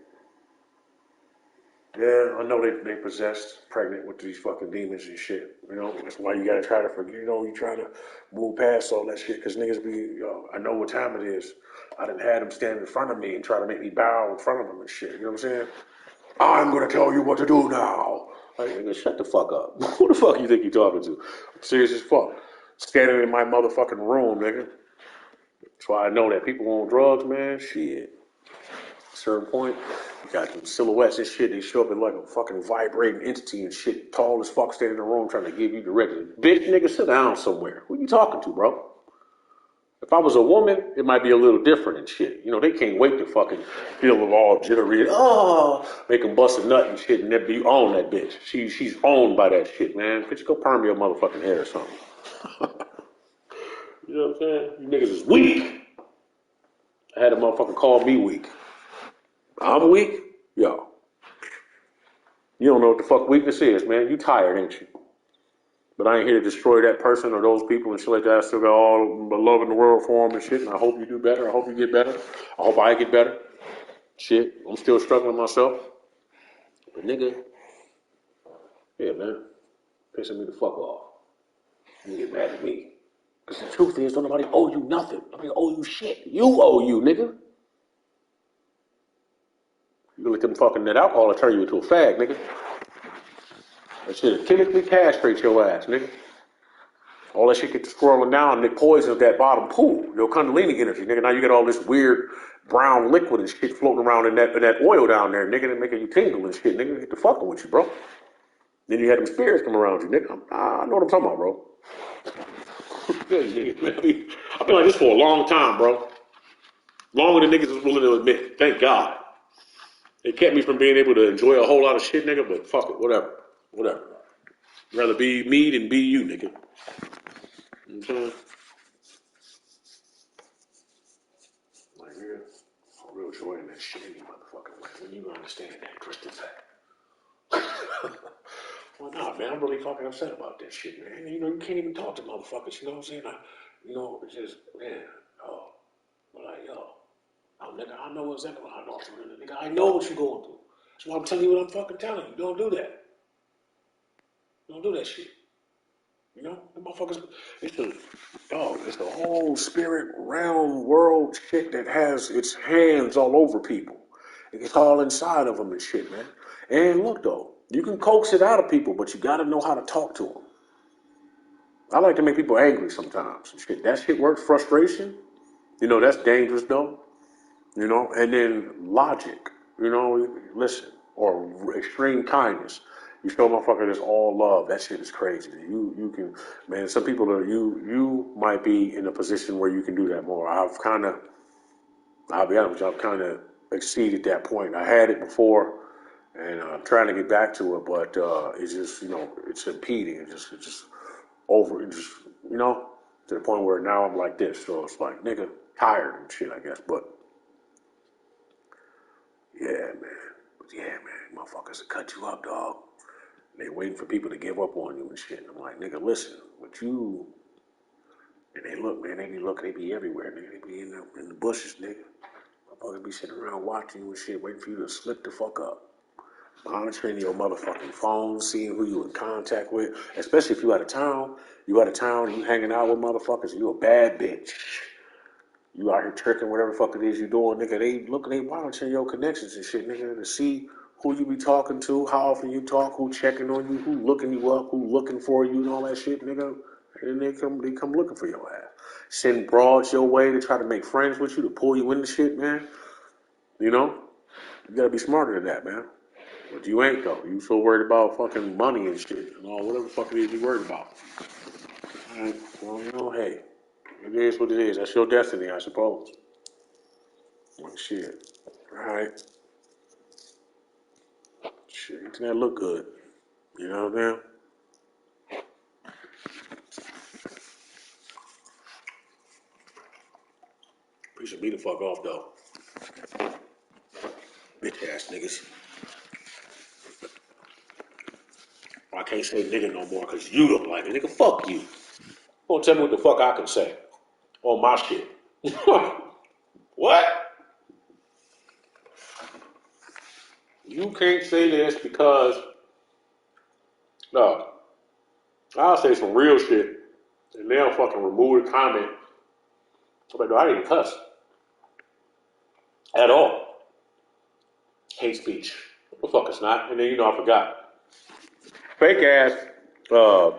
Speaker 1: Yeah, I know they possessed, pregnant with these fucking demons and shit. You know, that's why you gotta try to forget. You know, you try to move past all that shit because niggas be, I know what time it is. I done had them stand in front of me and try to make me bow in front of them and shit. You know what I'm saying? I'm gonna tell you what to do now. Like, nigga, shut the fuck up. Who the fuck you think you talking to? I'm serious as fuck. Standing in my motherfucking room, nigga. That's why I know that people on drugs, man. Shit. At a certain point, you got them silhouettes and shit. They show up in like a fucking vibrating entity and shit. Tall as fuck, standing in the room trying to give you directions. Bitch, nigga, sit down somewhere. Who you talking to, bro? If I was a woman, it might be a little different and shit. You know, they can't wait to fucking feel all jittery. Oh, make them bust a nut and shit, and then you own that bitch. She's owned by that shit, man. Bitch, go perm your motherfucking hair or something. You know what I'm saying? You niggas is weak. I had a motherfucker call me weak. I'm weak? Yo. You don't know what the fuck weakness is, man. You tired, ain't you? But I ain't here to destroy that person or those people and shit like that. I still got all the love in the world for them and shit, and I hope you do better. I hope you get better. I hope I get better. Shit, I'm still struggling myself. But nigga, yeah, man, pissing me the fuck off. You get mad at me. Because the truth is, don't nobody owe you nothing. Nobody owe you shit. You owe you, nigga. You let them fucking that alcohol turn you into a fag, nigga. That shit'll chemically castrate your ass, nigga. All that shit get to swirling down and it poisons that bottom pool. Your Kundalini energy, nigga. Now you get all this weird brown liquid and shit floating around in that oil down there, nigga, and making you tingle and shit, nigga. Get the fucking with you, bro. Then you had them spirits come around you, nigga. I know what I'm talking about, bro. I've been like this for a long time, bro. Longer than niggas is willing to admit. Thank God. It kept me from being able to enjoy a whole lot of shit, nigga, but fuck it, whatever. Whatever. I'd rather be me than be you, nigga. You know what I'm saying? Like, nigga, I'm real joy in that shit in you motherfucking way. When you understand that crystal fact. Well, nah, man, I'm really fucking upset about that shit, man. You know, you can't even talk to motherfuckers, you know what I'm saying? It's just, man, like, nigga, I know exactly what I'm talking about, nigga. I know what you're going through. That's why I'm telling you what I'm fucking telling you. Don't do that. Don't do that shit. You know, the motherfuckers, it's the whole spirit realm world shit that has its hands all over people. It gets all inside of them and shit, man. And look, though, you can coax it out of people, but you got to know how to talk to them. I like to make people angry sometimes. Shit, that shit works. Frustration, you know, that's dangerous, though. You know, and then logic, you know, listen, or extreme kindness. You show motherfucker this all love. That shit is crazy. You can, man. Some people are you might be in a position where you can do that more. I'll be honest with you, I've kind of exceeded that point. I had it before, and I'm trying to get back to it, but it's just, you know, it's impeding. It's just over. It just, you know, to the point where now I'm like this. So it's like, nigga, tired and shit, I guess, but. Yeah, man, motherfuckers will cut you up, dog. They waiting for people to give up on you and shit. And I'm like, nigga, listen, but you, and they look, man, they be looking, they be everywhere, nigga. They be in the bushes, nigga. Motherfuckers be sitting around watching you and shit, waiting for you to slip the fuck up. Monitoring your motherfucking phone, seeing who you in contact with, especially if you out of town. You out of town, you hanging out with motherfuckers, you a bad bitch. You out here tricking, whatever the fuck it is you doing, nigga. They monitoring your connections and shit, nigga, to see who you be talking to, how often you talk, who checking on you, who looking you up, who looking for you and all that shit, nigga. And they come looking for your ass. Send broads your way to try to make friends with you, to pull you into shit, man. You know? You gotta be smarter than that, man. But you ain't, though. You so worried about fucking money and shit and all, whatever the fuck it is you worried about. All right? Well, you know, hey. It is what it is. That's your destiny, I suppose. Well, shit. All right. Shit, internet look good. You know what I mean? We should be the fuck off, though. Bitch ass niggas. I can't say nigga no more because you don't like it. Nigga, fuck you. Don't tell me what the fuck I can say on my shit. What? You can't say this because, no, I'll say some real shit and they'll fucking remove the comment. I'm like, no, I didn't cuss at all. Hate speech. What the fuck it's not? And then, you know, I forgot. Fake ass, the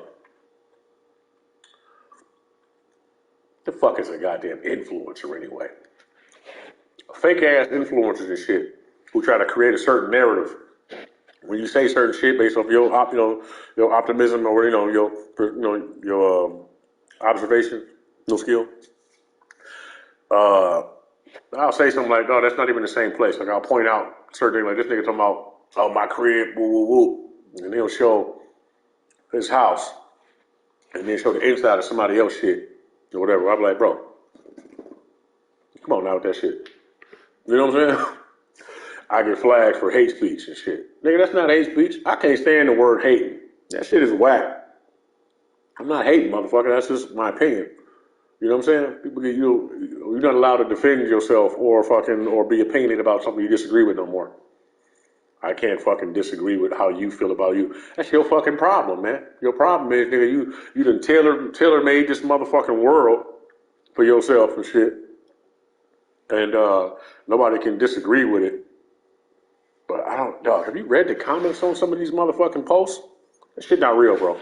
Speaker 1: fuck is a goddamn influencer anyway? Fake ass influencers and shit who try to create a certain narrative. When you say certain shit based off your your optimism or your observation, no skill, I'll say something like, "No, that's not even the same place." Like I'll point out certain things, like this nigga talking about, "Oh, my crib, woo woo woo," and they'll show his house, and then show the inside of somebody else's shit or whatever. I'm like, bro, come on now with that shit. You know what I'm saying? I get flagged for hate speech and shit. Nigga, that's not hate speech. I can't stand the word hating. That shit is whack. I'm not hating, motherfucker. That's just my opinion. You know what I'm saying? People get you're not allowed to defend yourself or be opinionated about something you disagree with no more. I can't fucking disagree with how you feel about you. That's your fucking problem, man. Your problem is, nigga, you done tailor made this motherfucking world for yourself and shit. And nobody can disagree with it. But I don't, dog, have you read the comments on some of these motherfucking posts? That shit not real, bro.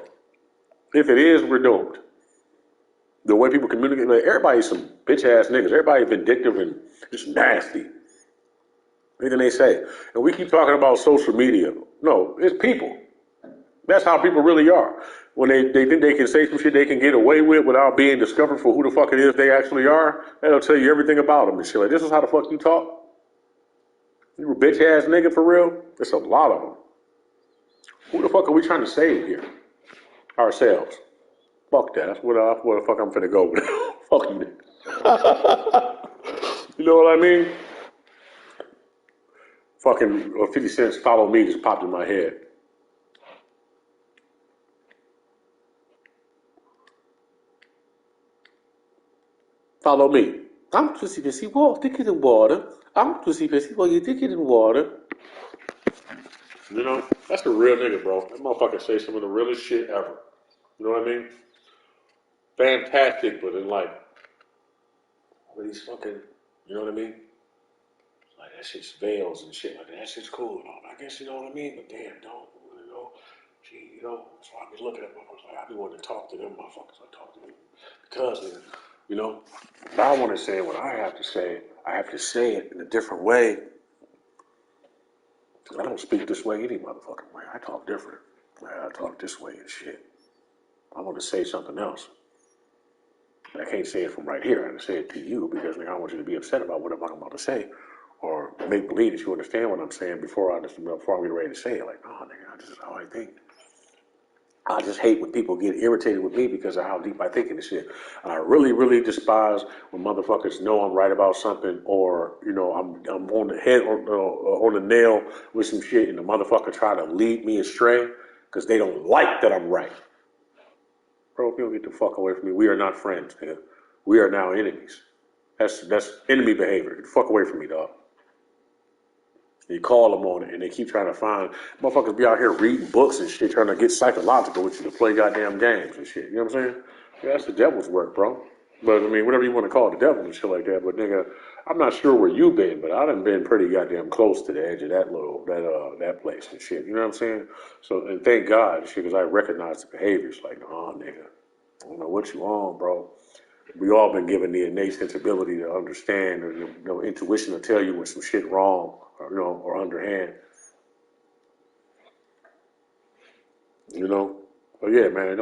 Speaker 1: If it is, we're doomed. The way people communicate, like, everybody's some bitch ass niggas. Everybody vindictive and just nasty. Anything they say. And we keep talking about social media. No, it's people. That's how people really are. When they think they can say some shit they can get away with without being discovered for who the fuck it is they actually are, that'll tell you everything about them and shit. Like, this is how the fuck you talk? You a bitch ass nigga for real? There's a lot of them. Who the fuck are we trying to save here? Ourselves. Fuck that. That's where the fuck I'm finna go with it. Fuck you. You know what I mean? Fucking 50 cents follow me just popped in my head. Follow me. I'm pussy pissy water, thicker than water. I'm pussy pissy while you're thicker than water. You know, that's a real nigga, bro. That motherfucker say some of the realest shit ever. You know what I mean? Fantastic, but in like, with these fucking, you know what I mean? Like that shit's veils and shit like that. That shit's cool and all. I guess you know what I mean? But damn, don't, you know? Gee, you know, so I be looking at motherfuckers like, I be wanting to talk to them motherfuckers. I talk to them because, you know, if I want to say what I have to say, I have to say it in a different way. I don't speak this way any motherfucking way. I talk different. I talk this way and shit. I want to say something else. And I can't say it from right here. I have to say it to you because I want you to be upset about what I'm about to say, or make believe that you understand what I'm saying before I get ready to say it. Like, oh, nigga, this is how I think. I just hate when people get irritated with me because of how deep I think in this shit. And I really, really despise when motherfuckers know I'm right about something, or I'm on the head or on the nail with some shit, and the motherfucker try to lead me astray because they don't like that I'm right. Bro, if you don't get the fuck away from me, we are not friends, nigga. We are now enemies. That's enemy behavior. Get the fuck away from me, dog. You call them on it, and they keep trying to find motherfuckers be out here reading books and shit, trying to get psychological with you to play goddamn games and shit. You know what I'm saying? Yeah, that's the devil's work, bro. But I mean, whatever you want to call it, the devil and shit like that. But nigga, I'm not sure where you been, but I done been pretty goddamn close to the edge of that place and shit. You know what I'm saying? So, and thank God, shit, because I recognize the behaviors. Like, oh, nigga, I don't know what you on, bro. We all been given the innate sensibility to understand, or intuition to tell you when some shit wrong, or underhand. But yeah, man,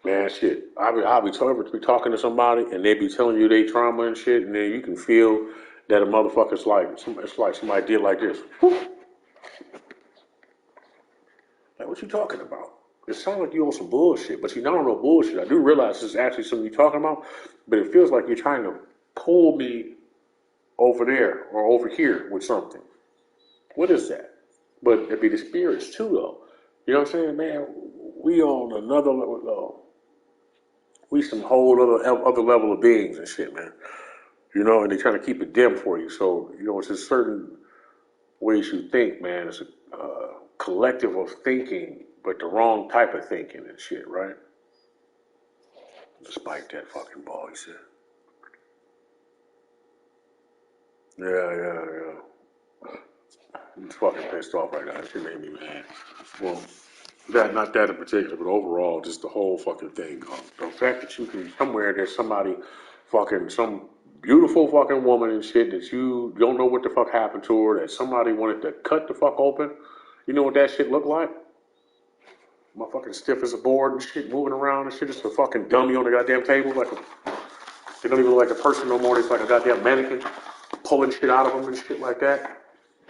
Speaker 1: man, shit. I'll be talking to somebody, and they be telling you they trauma and shit, and then you can feel that a motherfucker's like, it's like somebody did like this. Like, what you talking about? It sounds like you on some bullshit, but you're not on no bullshit. I do realize this is actually something you're talking about, but it feels like you're trying to pull me over there or over here with something. What is that? But it'd be the spirits too, though. You know what I'm saying, man? We on another level. We some whole other level of beings and shit, man. And they trying to keep it dim for you. So, it's a certain ways you think, man. It's a collective of thinking, but the wrong type of thinking and shit, right? Spike that fucking ball, he said. Yeah. I'm just fucking pissed off right now. That shit made me mad. Well, not that in particular, but overall, just the whole fucking thing. The fact that you can, somewhere there's somebody fucking, some beautiful fucking woman and shit that you don't know what the fuck happened to her, that somebody wanted to cut the fuck open. You know what that shit looked like? Motherfucking stiff as a board and shit, moving around and shit. Just a fucking dummy on the goddamn table. They don't even look like a person no more. It's like a goddamn mannequin pulling shit out of them and shit like that.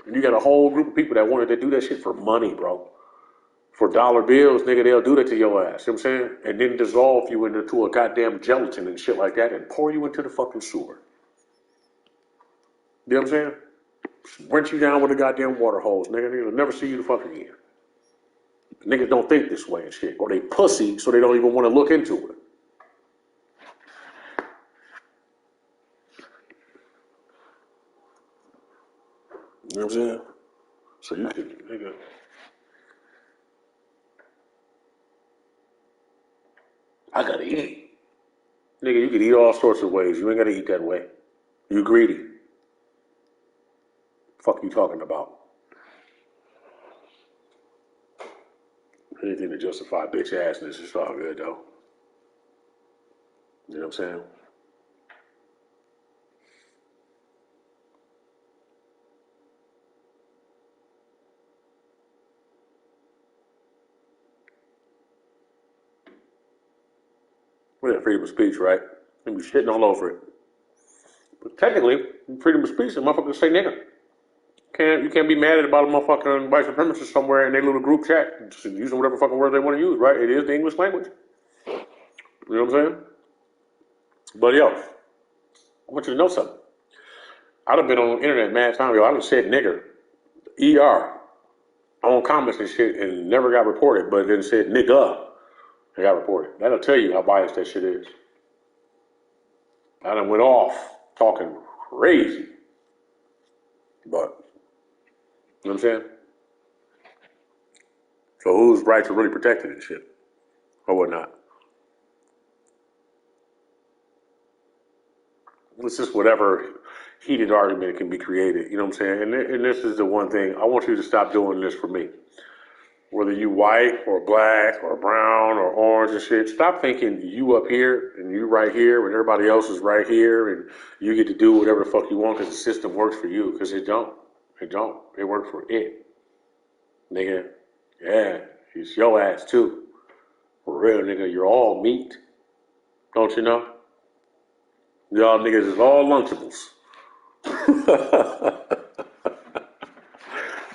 Speaker 1: And you got a whole group of people that wanted to do that shit for money, bro. For dollar bills, nigga, they'll do that to your ass. You know what I'm saying? And then dissolve you into a goddamn gelatin and shit like that and pour you into the fucking sewer. You know what I'm saying? Rinse you down with a goddamn water hose, nigga. They'll never see you the fuck again. Niggas don't think this way and shit. Or they pussy, so they don't even want to look into it. You know what I'm saying? So you can, nigga. I gotta eat. Nigga, you can eat all sorts of ways. You ain't gotta eat that way. You greedy. Fuck you talking about? Anything to justify bitch assness is all good though. You know what I'm saying? Well, yeah, freedom of speech, right? You be shitting all over it. But technically, freedom of speech, the motherfucker say nigga. You can't be mad at about a motherfucking white supremacist somewhere in their little group chat, just using whatever fucking word they want to use, right? It is the English language. You know what I'm saying? But yo, I want you to know something. I done been on the internet mad time ago. I done said nigger, ER, on comments and shit, and never got reported, but then said nigga, and got reported. That'll tell you how biased that shit is. I done went off talking crazy. But, you know what I'm saying? So whose rights are really protected and shit? Or whatnot? It's just whatever heated argument can be created. You know what I'm saying? And this is the one thing. I want you to stop doing this for me. Whether you white or black or brown or orange and shit, stop thinking you up here and you right here when everybody else is right here and you get to do whatever the fuck you want because the system works for you. Because it don't. It don't. It works for it. Nigga, yeah, it's your ass too. For real, nigga, you're all meat. Don't you know? Y'all niggas is all Lunchables.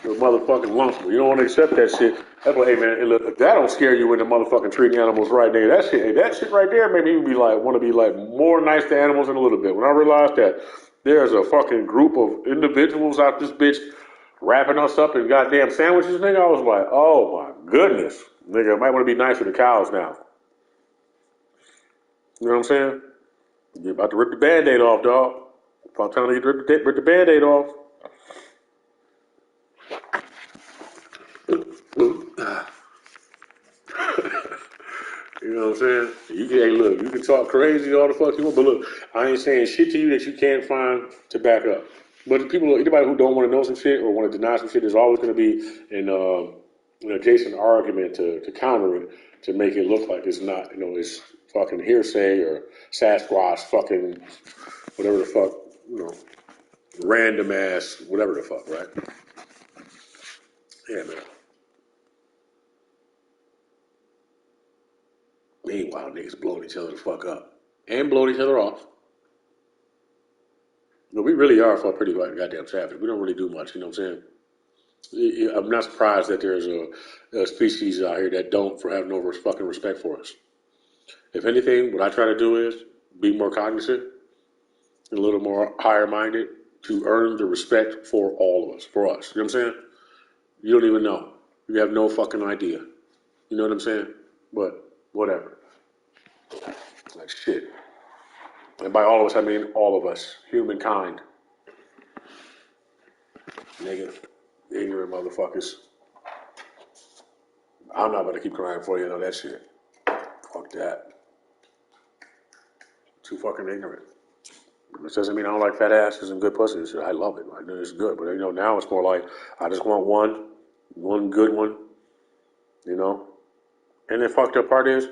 Speaker 1: You're motherfucking Lunchable. You don't want to accept that shit. That's why, hey man, look, if that don't scare you when the motherfucking treating animals right there, that shit right there made me want to be like more nice to animals in a little bit. When I realized that there's a fucking group of individuals out this bitch wrapping us up in goddamn sandwiches, nigga, I was like, oh my goodness. Nigga, I might want to be nice to the cows now. You know what I'm saying? You're about to rip the Band-Aid off, dog. If I'm telling you to rip the Band-Aid off. You know what I'm saying? Hey, look, you can talk crazy all the fuck you want, but look, I ain't saying shit to you that you can't find to back up. But anybody who don't want to know some shit or want to deny some shit, there's always going to be an adjacent argument to counter it to make it look like it's not, it's fucking hearsay or Sasquatch fucking whatever the fuck, random ass whatever the fuck, right? Yeah, man. Meanwhile, niggas blowing each other the fuck up and blowing each other off. We really are for pretty goddamn savage. We don't really do much, you know what I'm saying? I'm not surprised that there's a species out here that don't have no fucking respect for us. If anything, what I try to do is be more cognizant, and a little more higher-minded to earn the respect for all of us, for us. You know what I'm saying? You don't even know. You have no fucking idea. You know what I'm saying? But whatever. Like shit. And by all of us, I mean all of us. Humankind. Nigga. Ignorant motherfuckers. I'm not about to keep crying for you and all that shit. Fuck that. Too fucking ignorant. This doesn't mean I don't like fat asses and good pussy. I love it. I know it's good. But, now it's more like I just want one good one, And the fucked up part is,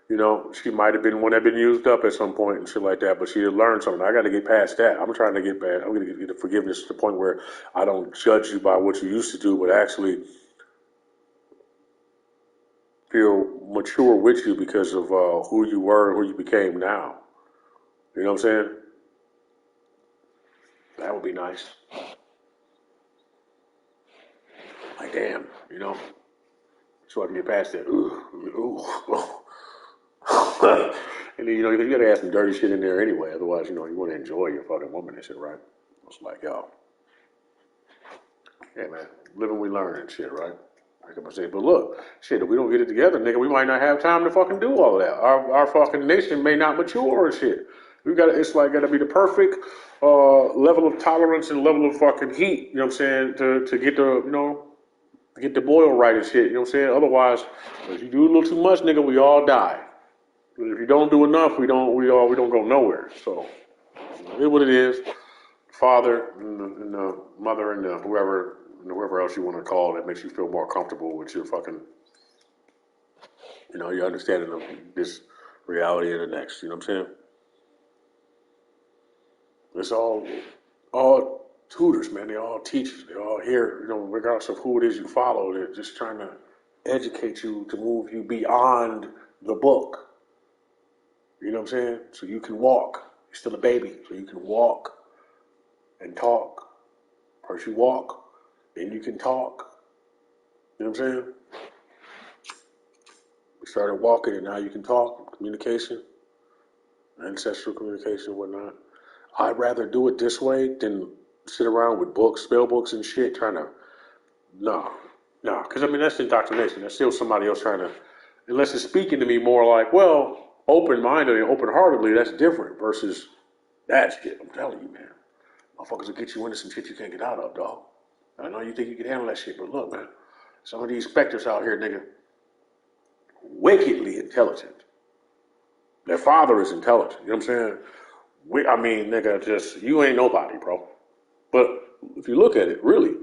Speaker 1: she might have been one that been used up at some point and shit like that, but she had learned something. I got to get past that. I'm trying to get bad. I'm going to get the forgiveness to the point where I don't judge you by what you used to do, but actually feel mature with you because of who you were and who you became now. You know what I'm saying? That would be nice. Like, damn, so I can get past that. Ooh. And then, you got to add some dirty shit in there anyway. Otherwise, you want to enjoy your fucking woman and shit, right? It's like, yo, hey, man, live and we learn and shit, right? Like I say, but look, shit, if we don't get it together, nigga, we might not have time to fucking do all of that. Our fucking nation may not mature and shit. It's got to be the perfect level of tolerance and level of fucking heat, you know what I'm saying, to get the, get the boil right and shit, you know what I'm saying? Otherwise, if you do a little too much, nigga, we all die. If you don't do enough, we don't go nowhere. So, it is what it is. Father and the mother and whoever else you want to call that makes you feel more comfortable with your fucking, your understanding of this reality and the next. You know what I'm saying? It's all tutors, man. They're all teachers. They're all here, regardless of who it is you follow. They're just trying to educate you to move you beyond the book. You know what I'm saying? So you can walk. You're still a baby, so you can walk and talk. First you walk, then you can talk. You know what I'm saying? We started walking and now you can talk. Communication, ancestral communication, whatnot. I'd rather do it this way than sit around with books, spell books and shit, trying to, no. Because, that's indoctrination. That's still somebody else trying to, unless it's speaking to me more like, well, open-minded and open-heartedly, that's different versus that shit. I'm telling you, man. Motherfuckers will get you into some shit you can't get out of, dog. I know you think you can handle that shit, but look, man. Some of these specters out here, nigga, wickedly intelligent. Their father is intelligent. You know what I'm saying? Nigga, you ain't nobody, bro. But if you look at it, really,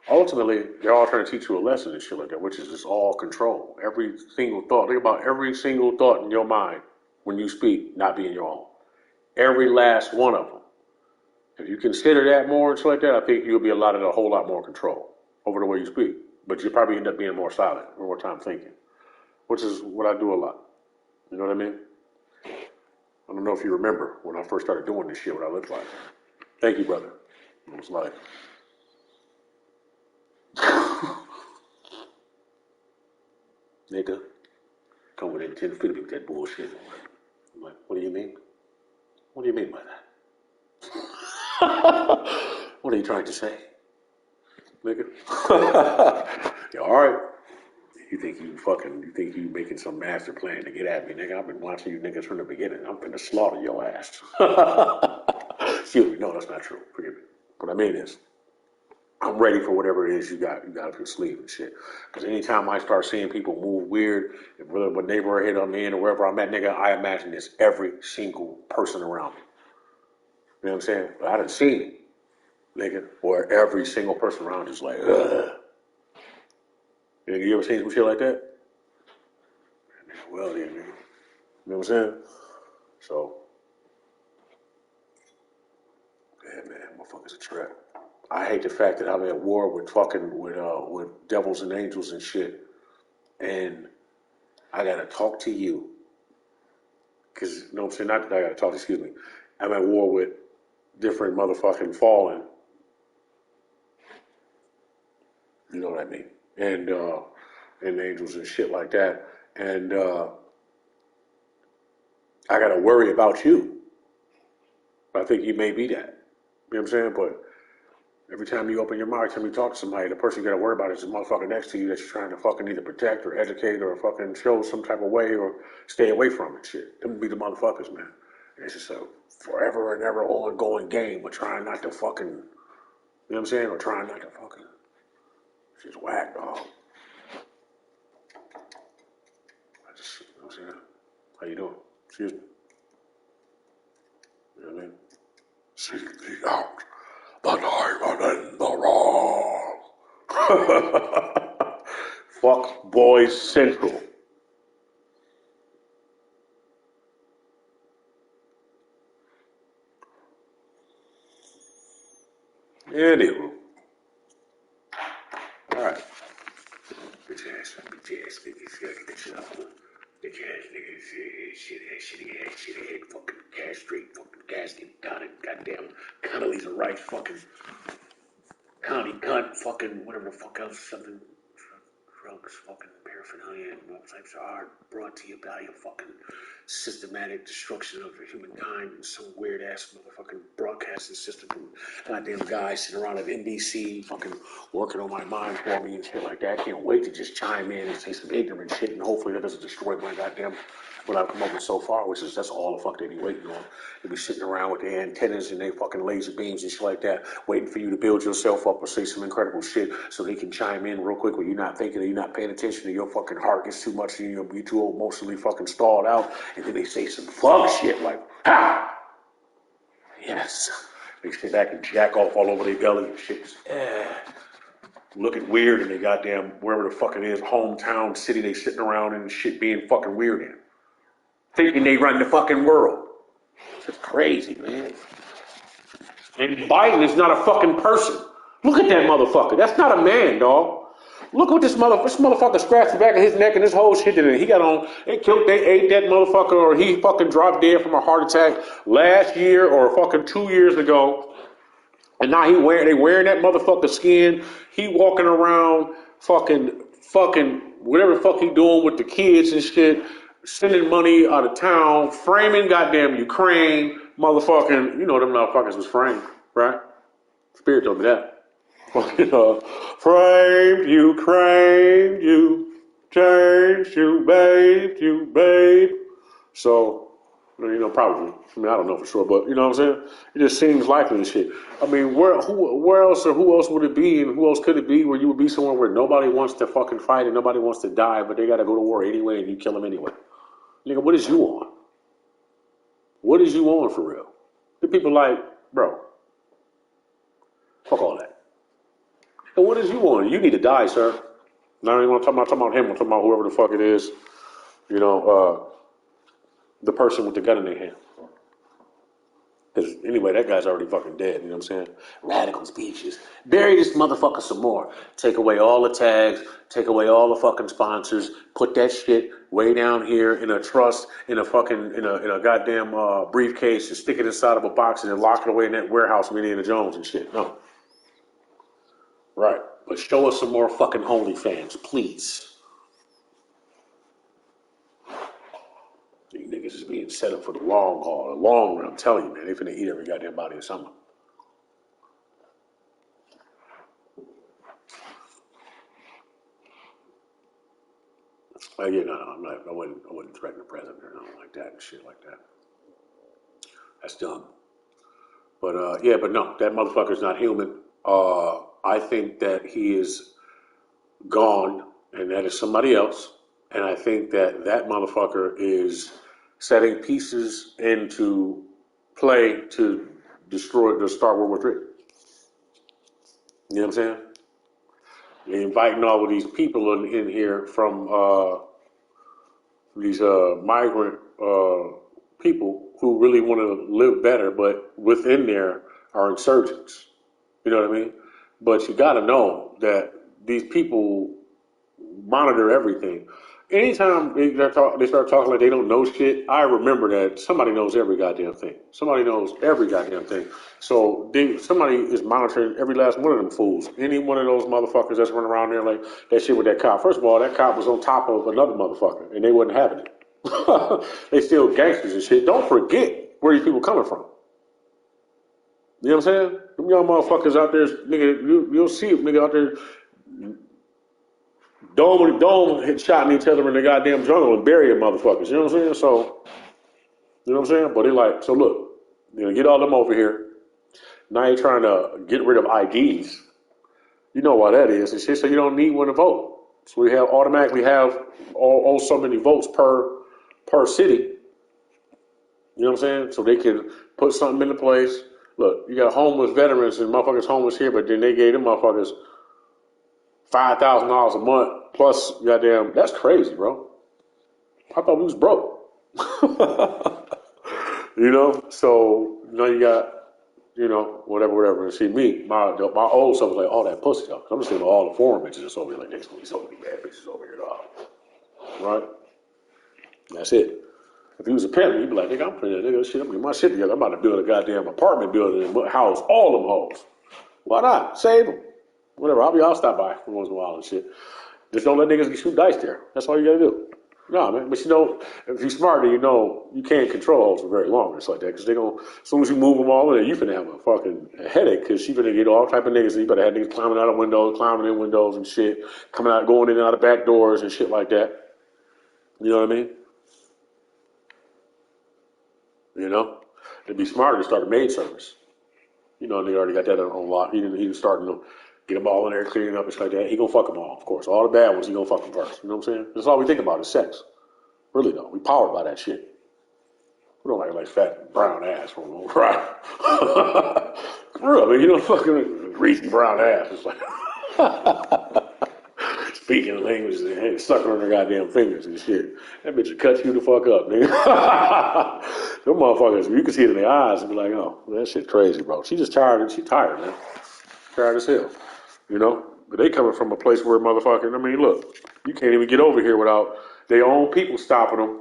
Speaker 1: ultimately, they're all trying to teach you a lesson and shit like that, which is just all control. Every single thought. Think about every single thought in your mind when you speak not being your own. Every last one of them. If you consider that more and shit like that, I think you'll be allotted a whole lot more control over the way you speak. But you'll probably end up being more silent, more time thinking, which is what I do a lot. You know what I mean? I don't know if you remember when I first started doing this shit, what I looked like. Thank you, brother. It was like, nigga, come within 10 feet of me with that bullshit. I'm like, what do you mean? What do you mean by that? What are you trying to say, nigga? Yeah, all right. You think you making some master plan to get at me, nigga? I've been watching you niggas from the beginning. I'm finna slaughter your ass. Excuse me. No, that's not true. Forgive me. What I mean is, I'm ready for whatever it is you got up your sleeve and shit. Because anytime I start seeing people move weird, if a neighborhood I'm in or wherever I'm at, nigga, I imagine it's every single person around me. You know what I'm saying? But I done seen it, nigga, where every single person around is like, ugh. Nigga, you ever seen some shit like that? Well, then, nigga. You know what I'm saying? So, yeah, man, motherfucker's a trap. I hate the fact that I'm at war with devils and angels and shit, and I gotta talk to you. Because, you know what I'm saying? Not that I gotta talk, excuse me. I'm at war with different motherfucking fallen. You know what I mean? And angels and shit like that. And I gotta worry about you. I think you may be that. You know what I'm saying? But every time you open your mouth, every time you talk to somebody, the person you gotta worry about is the motherfucker next to you that you're trying to fucking either protect or educate or fucking show some type of way or stay away from and shit. Them be the motherfuckers, man. And it's just a forever and ever ongoing game of trying not to fucking, you know what I'm saying? Or trying not to fucking Just whack, dog. I just, you know what I'm saying? How you doing? Excuse me. You know what I mean? Seek me out, but I'm in the wrong. Fuck Boys Central. Anywho. Alright. Bitch ass niggas, gotta get that shit out. Bitch ass niggas, shit head, fucking castrate, fucking gasket, goddamn Connolly's a right fucking county cunt, fucking whatever the fuck else, something, drugs, fucking paraphernalia, and all types of art brought to you by a fucking systematic destruction of humankind and some weird ass motherfucking broadcasting system from goddamn guys sitting around at NBC fucking working on my mind for me and shit like that. I can't wait to just chime in and say some ignorant shit and hopefully that doesn't destroy my goddamn what I've come up with so far, which is that's all the fuck they be waiting on. They be sitting around with their antennas and their fucking laser beams and shit like that, waiting for you to build yourself up or say some incredible shit so they can chime in real quick when you're not thinking or you're not paying attention to your fucking heart gets too much and you're too emotionally fucking stalled out. And then they say some fuck shit like, ha! Yes. They sit back and jack off all over their belly and shit. Looking weird in their goddamn, wherever the fuck it is, hometown city they sitting around and shit being fucking weird in. Thinking they run the fucking world. It's crazy, man. And Biden is not a fucking person. Look at that motherfucker. That's not a man, dog. Look what this motherfucker scratched the back of his neck and this whole shit that he got on. They ate that motherfucker or he fucking dropped dead from a heart attack last year or fucking 2 years ago. And now they wearing that motherfucker skin. He walking around fucking whatever the fuck he doing with the kids and shit. Sending money out of town, framing goddamn Ukraine, motherfucking, you know them motherfuckers was framed, right? Spirit told me that. Framed Ukraine, you changed, you babe. So, you know, probably. I mean, I don't know for sure, but you know what I'm saying? It just seems likely and shit. I mean, where else or who else would it be and who else could it be where you would be somewhere where nobody wants to fucking fight and nobody wants to die, but they got to go to war anyway and you kill them anyway? Nigga, what is you on? What is you on for real? The people like, bro, fuck all that. And what is you on? You need to die, sir. Now I don't even want to talk about him. I'm talking about whoever the fuck it is. You know, the person with the gun in their hand. Because anyway, that guy's already fucking dead, you know what I'm saying? Radical speeches. Bury this motherfucker some more. Take away all the tags, take away all the fucking sponsors, put that shit way down here in a trust, in a goddamn briefcase and stick it inside of a box and then lock it away in that warehouse with Indiana Jones and shit. No. Right. But show us some more fucking OnlyFans, please. These niggas is being set up for the long haul, the long run. I'm telling you, man, they finna eat every goddamn body of someone. Yeah, no, I'm not. I wouldn't threaten the president or nothing like that and shit like that. That's dumb. But yeah, but no, that motherfucker's not human. I think that he is gone, and that is somebody else. And I think that motherfucker is setting pieces into play to start World War III. You know what I'm saying? You're inviting all of these people in here from these migrant people who really want to live better, but within there are insurgents. You know what I mean? But you got to know that these people monitor everything. Anytime they start talking like they don't know shit, I remember that somebody knows every goddamn thing. Somebody knows every goddamn thing. So somebody is monitoring every last one of them fools. Any one of those motherfuckers that's running around there like that shit with that cop. First of all, that cop was on top of another motherfucker, and they wasn't having it. They still gangsters and shit. Don't forget where these people coming from. You know what I'm saying? Them young motherfuckers out there, nigga, you'll see it, nigga, out there dome hit shotting each other in the goddamn jungle and burying motherfuckers. You know what I'm saying? So, you know what I'm saying? But they like, so look, you know, get all them over here. Now you're trying to get rid of IDs. You know why that is and shit. So you don't need one to vote. So we automatically have all so many votes per city. You know what I'm saying? So they can put something into place. Look, you got homeless veterans and motherfuckers homeless here, but then they gave them motherfuckers $5,000 a month plus goddamn. That's crazy, bro. I thought we was broke. You know, so now you got, you know, whatever. And see me, my old self was like, oh, that pussy though. I'm just thinking of all the foreign bitches that's over here. Like, there's gonna be so many bad bitches over here, dog. Right? That's it. If he was a pimp, he'd be like, nigga, I'm putting that nigga shit. I'm getting my shit together. I'm about to build a goddamn apartment building and house all them hoes. Why not? Save them. Whatever. I'll stop by once in a while and shit. Just don't let niggas shoot dice there. That's all you gotta do. No, man. But you know, if you're smart, then you know you can't control hoes for very long. It's like that. Because they don't, as soon as you move them all in there, you finna have a fucking headache. Because you finna get all type of niggas. And you better have niggas climbing out of windows, climbing in windows and shit. Coming out, going in and out of back doors and shit like that. You know what I mean? You know, it'd be smarter to start a maid service. You know, and they already got that on lock. He's starting to get them all in there, cleaning up and shit like that. He gonna fuck them all, of course. All the bad ones, he gonna fuck them first. You know what I'm saying? That's all we think about is sex. Really though, we powered by that shit. We don't like fat brown ass for no right. For real, I mean, you know, fucking greasy brown ass. It's like speaking languages and sucking on their goddamn fingers and shit. That bitch will cut you the fuck up, nigga. Them motherfuckers, you can see it in their eyes and be like, oh, that shit crazy, bro. She just tired. She tired, man. Tired as hell. You know? But they coming from a place where motherfucking, I mean, look, you can't even get over here without their own people stopping them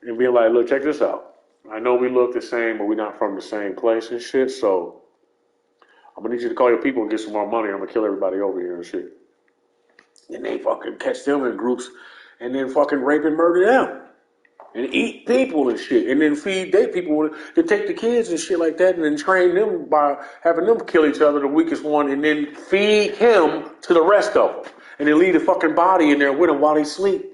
Speaker 1: and being like, look, check this out. I know we look the same, but we're not from the same place and shit, so I'm gonna need you to call your people and get some more money. I'm gonna kill everybody over here and shit. And they fucking catch them in groups and then fucking rape and murder them. And eat people and shit. And then feed their people to take the kids and shit like that and then train them by having them kill each other, the weakest one, and then feed him to the rest of them. And then leave the fucking body in there with him while they sleep.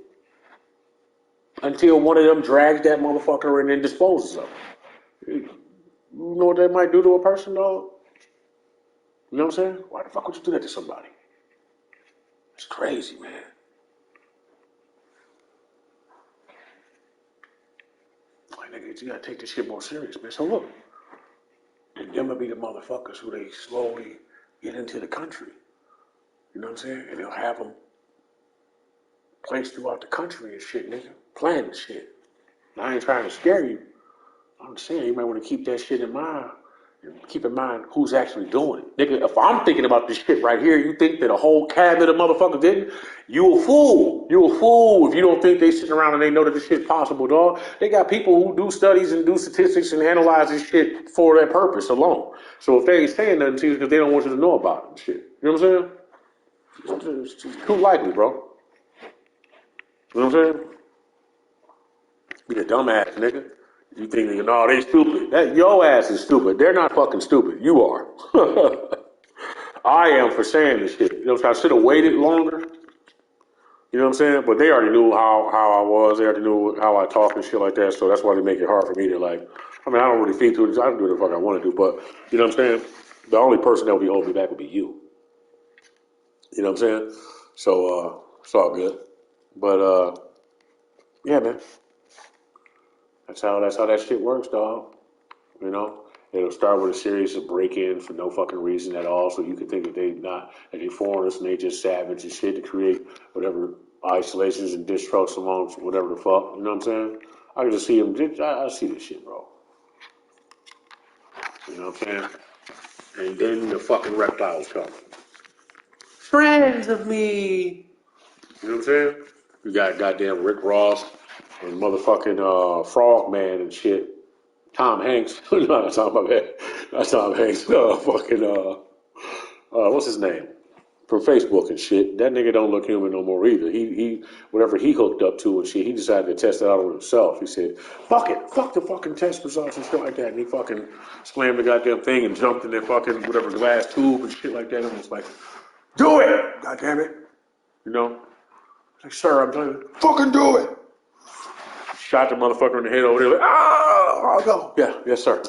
Speaker 1: Until one of them drags that motherfucker and then disposes of him. You know what that might do to a person, dog? You know what I'm saying? Why the fuck would you do that to somebody? It's crazy, man. Like, nigga, you gotta take this shit more serious, man. So look, and them will be the motherfuckers who they slowly get into the country. You know what I'm saying? And they'll have them placed throughout the country and shit, nigga. Planning shit. And I ain't trying to scare you. I'm saying you might want to keep that shit in mind. And keep in mind who's actually doing it. Nigga, if I'm thinking about this shit right here, you think that a whole cabinet of motherfuckers didn't? You a fool. You a fool if you don't think they sitting around and they know that this shit's possible, dog. They got people who do studies and do statistics and analyze this shit for that purpose alone. So if they ain't saying nothing to you, because they don't want you to know about it and shit. You know what I'm saying? It's too likely, bro. You know what I'm saying? Be a dumbass, nigga. You think, no, they stupid. Your ass is stupid. They're not fucking stupid. You are. I am for saying this shit. You know, so I should have waited longer. You know what I'm saying? But they already knew how I was. They already knew how I talk and shit like that. So that's why they make it hard for me to like. I mean, I don't really think to it. I can do what the fuck I want to do. But you know what I'm saying? The only person that will be holding me back would be you. You know what I'm saying? So it's all good. But yeah, man. That's how that shit works, dog. You know, it'll start with a series of break-ins for no fucking reason at all. So you can think that they foreigners and they just savage and shit to create whatever isolations and distrusts amongst whatever the fuck. You know what I'm saying? I can just see them. I see this shit, bro. You know what I'm saying? And then the fucking reptiles come. Friends of me. You know what I'm saying? You got goddamn Rick Ross and motherfucking Frog Man and shit. Tom Hanks. No, that's not my bad. That's Tom Hanks. What's his name? From Facebook and shit. That nigga don't look human no more either. He whatever he hooked up to and shit, he decided to test it out on himself. He said, fuck it. Fuck the fucking test results and shit like that. And he fucking slammed the goddamn thing and jumped in that fucking whatever glass tube and shit like that. And was like, do it! God damn it. You know? Like, sir, I'm telling you, fucking do it! Shot the motherfucker in the head over there, like, I'll go. Yeah, yes, sir.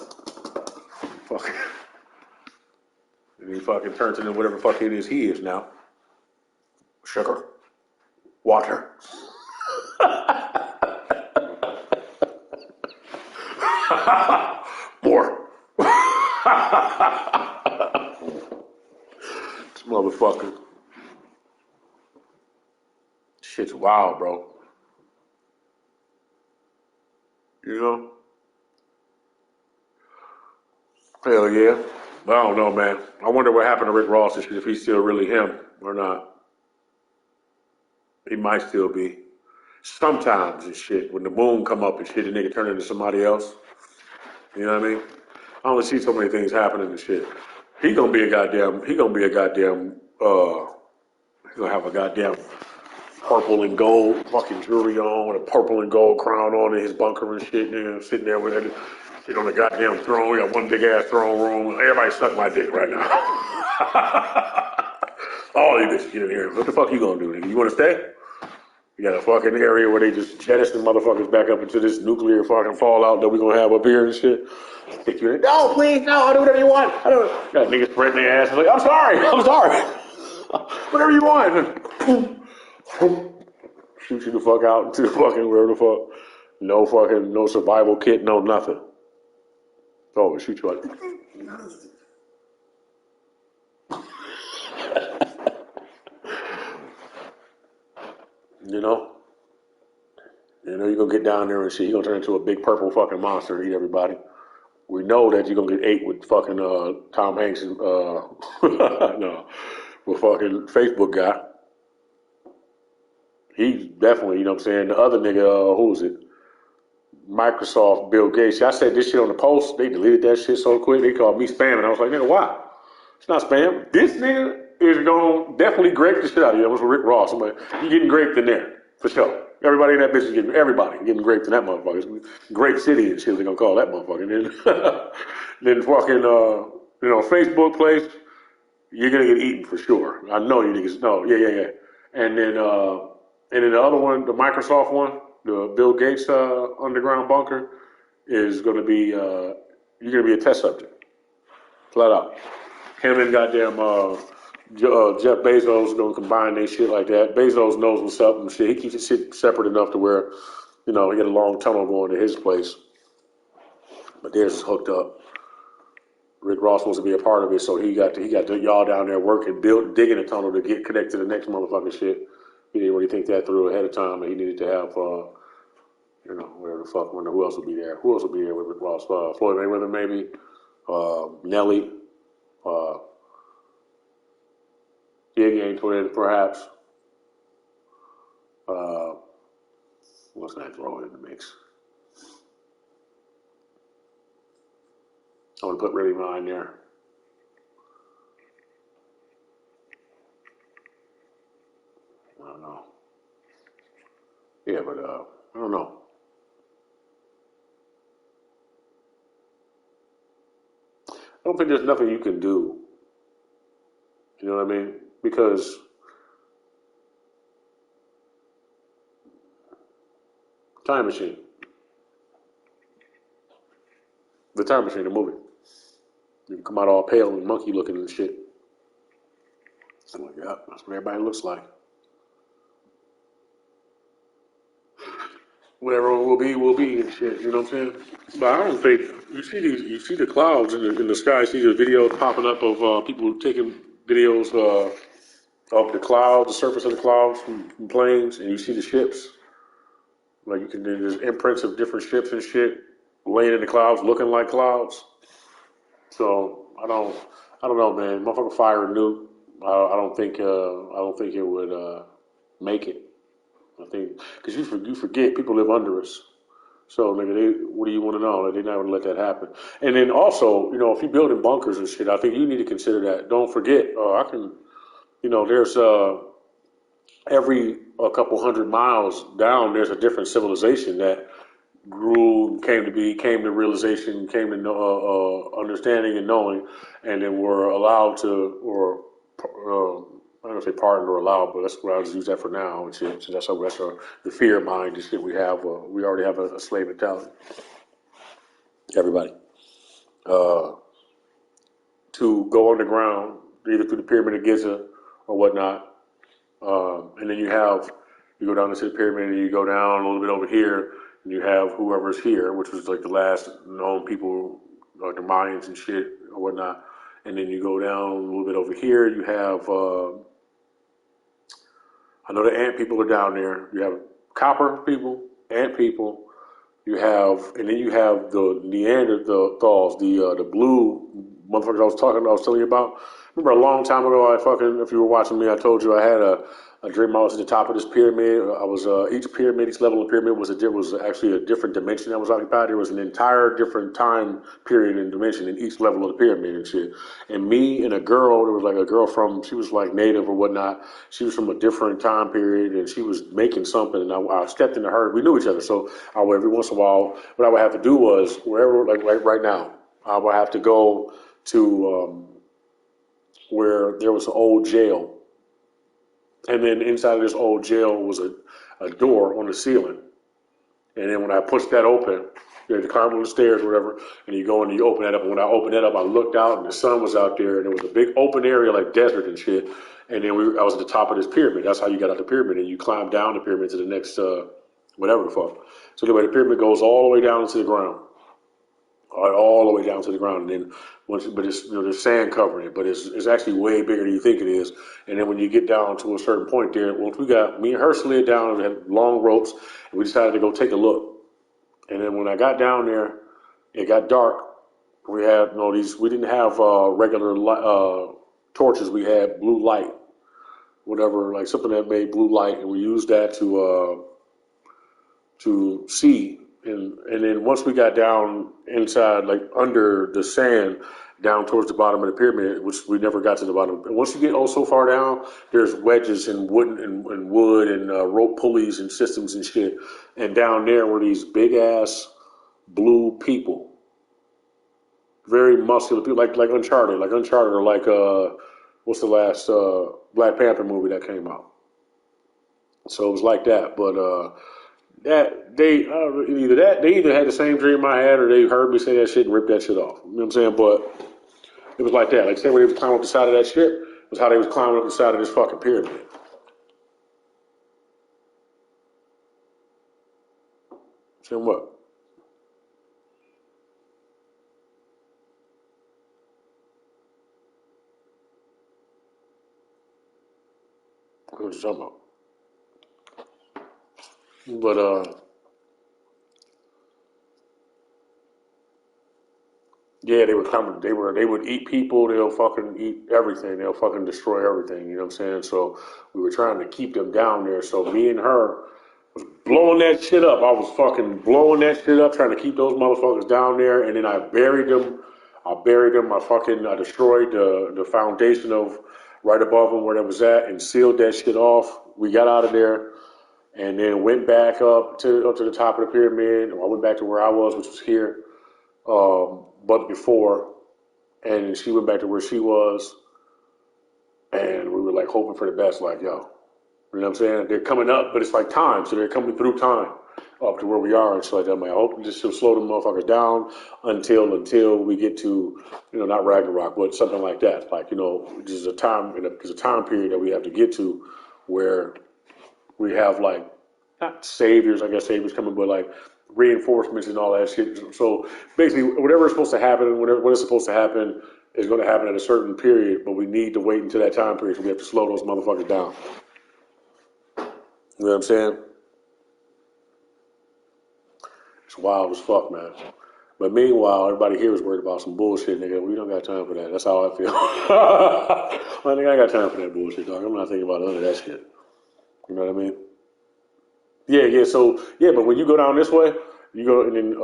Speaker 1: Fuck. You And he fucking turns into whatever the fuck it is he is now. Sugar. Water. More. This motherfucker. Shit's wild, bro. You know? Hell yeah. I don't know, man. I wonder what happened to Rick Ross and shit, if he's still really him or not. He might still be. Sometimes and shit, when the moon come up and shit, the nigga turn into somebody else. You know what I mean? I only see so many things happening and shit. He gonna be a goddamn, he gonna have a goddamn purple and gold fucking jewelry on, with a purple and gold crown on in his bunker and shit, nigga, sitting there with it, shit on the goddamn throne. We got one big ass throne room. Everybody suck my dick right now. All you bitches get in here. What the fuck you gonna do, nigga? You wanna stay? You got a fucking area where they just jettison motherfuckers back up into this nuclear fucking fallout that we gonna have up here and shit. Stick you in. No, please, no, I'll do whatever you want. I don't. Got niggas spreading their asses like, I'm sorry. Whatever you want. Shoot you the fuck out into the fucking wherever the fuck. No survival kit, no nothing. Oh, shoot you out. You know? You're gonna get down there and shit. You're gonna turn into a big purple fucking monster and eat everybody. We know that you're gonna get ate with fucking Tom Hanks and no, with fucking Facebook guy. He's definitely, you know what I'm saying? The other nigga, who was it? Microsoft, Bill Gates. I said this shit on the post. They deleted that shit so quick. They called me spam, and I was like, nigga, why? It's not spam. This nigga is gonna definitely grape the shit out of you. That was Rick Ross. I'm like, you getting graped in there for sure. Everybody in that bitch is getting graped in that motherfucker. It's Grape City and shit. They're gonna call that motherfucker. And then fucking Facebook place. You're gonna get eaten for sure. I know you niggas know. Yeah. And then the other one, the Microsoft one, the Bill Gates underground bunker, is gonna be you're gonna be a test subject, flat out. Him and goddamn Jeff Bezos gonna combine their shit like that. Bezos knows what's up and shit. He keeps his shit separate enough to where, he got a long tunnel going to his place, but theirs is hooked up. Rick Ross wants to be a part of it, so he got y'all down there working, digging a tunnel to get connected to the next motherfucking shit. He didn't really think that through ahead of time, and he needed to have, whatever the fuck. Wonder who else will be there. Who else will be there with Rick Ross? Floyd Mayweather, maybe. Nelly. Gang Twitter, perhaps. What's that? Throw it in the mix. I want to put Remy Ma in there. I don't know. Yeah, but I don't know. I don't think there's nothing you can do. You know what I mean? Because Time Machine. The Time Machine, the movie. You can come out all pale and monkey looking and shit. I'm like, yeah, that's what everybody looks like. Whatever it will be and shit, you know what I'm saying? But I don't think you see the clouds in the sky. You see the videos popping up of people taking videos of the clouds, the surface of the clouds from planes, and you see the ships. Like there's imprints of different ships and shit laying in the clouds, looking like clouds. So I don't know, man. Motherfucker fire a nuke. I don't think it would make it. I think because you forget people live under us. So nigga, what do you want to know? They're not going to let that happen. And then also, if you're building bunkers and shit, I think you need to consider that. Don't forget, there's every a couple hundred miles down, there's a different civilization that grew, came to realization, came to understanding and knowing, and then were allowed to, or I don't say pardoned or allowed, but that's what I'll just use that for now. And shit. So that's the fear mind and shit we have. We already have a slave mentality. Everybody. To to go underground, either through the Pyramid of Giza or whatnot. And then you go down into the pyramid and you go down a little bit over here and you have whoever's here, which was like the last known people, like the Mayans and shit or whatnot. And then you go down a little bit over here, you have, I know the ant people are down there. You have copper people, ant people. And then you have the Neanderthals, the blue motherfuckers I was telling you about. Remember a long time ago, if you were watching me, I told you I had a dream. I was at the top of this pyramid. I was each level of the pyramid was actually a different dimension that was occupied. There was an entire different time period and dimension in each level of the pyramid and shit. And me and a girl, there was like a girl she was like native or whatnot. She was from a different time period and she was making something. And I stepped into her. We knew each other, so every once in a while, what I would have to do was wherever, like right now, I would have to go to where there was an old jail. And then inside of this old jail was a door on the ceiling. And then when I pushed that open, you had to climb on the stairs or whatever, and you go and you open that up. And when I opened that up, I looked out and the sun was out there and there was a big open area like desert and shit. And then I was at the top of this pyramid. That's how you got out the pyramid. And you climb down the pyramid to the next, whatever the fuck. So anyway, the pyramid goes all the way down into the ground. All the way down to the ground, and then there's sand covering it, but it's actually way bigger than you think it is. And then when you get down to a certain point there, once me and her slid down and had long ropes, and we decided to go take a look. And then when I got down there, it got dark. We had we didn't have regular torches. We had blue light, whatever, like something that made blue light, and we used that to see. And then once we got down inside, like under the sand, down towards the bottom of the pyramid, which we never got to the bottom. And once you get so far down, there's wedges and wood and rope pulleys and systems and shit. And down there were these big ass blue people, very muscular people, like Uncharted, or like what's the last Black Panther movie that came out? So it was like that, but. They either had the same dream I had or they heard me say that shit and ripped that shit off. You know what I'm saying? But it was like that. Like say when they was climbing up the side of that shit was how they was climbing up the side of this fucking pyramid. Saying what? What you talking about? But yeah, they would come. They would eat people. They'll fucking eat everything. They'll fucking destroy everything. You know what I'm saying? So we were trying to keep them down there. So me and her was blowing that shit up. I was fucking blowing that shit up, trying to keep those motherfuckers down there. And then I buried them. I destroyed the foundation of right above them where that was at, and sealed that shit off. We got out of there, and then went back up to the top of the pyramid. I went back to where I was, which was here. But before, and she went back to where she was, and we were like hoping for the best, like, yo, you know what I'm saying? They're coming up, but it's like time, so they're coming through time up to where we are, and so like that. I'm like, I hope this will slow them motherfuckers down until we get to, not Ragnarok, but something like that. Like, there's a time period that we have to get to where we have like not saviors, I guess saviors coming, but like reinforcements and all that shit. So basically, whatever is supposed to happen, what is supposed to happen is going to happen at a certain period, but we need to wait until that time period, so we have to slow those motherfuckers down. You know what I'm saying? It's wild as fuck, man. But meanwhile, everybody here is worried about some bullshit, nigga. We don't got time for that. That's how I feel. I think I got time for that bullshit, dog. I'm not thinking about none of that shit. You know what I mean? Yeah. So but when you go down this way, you go and then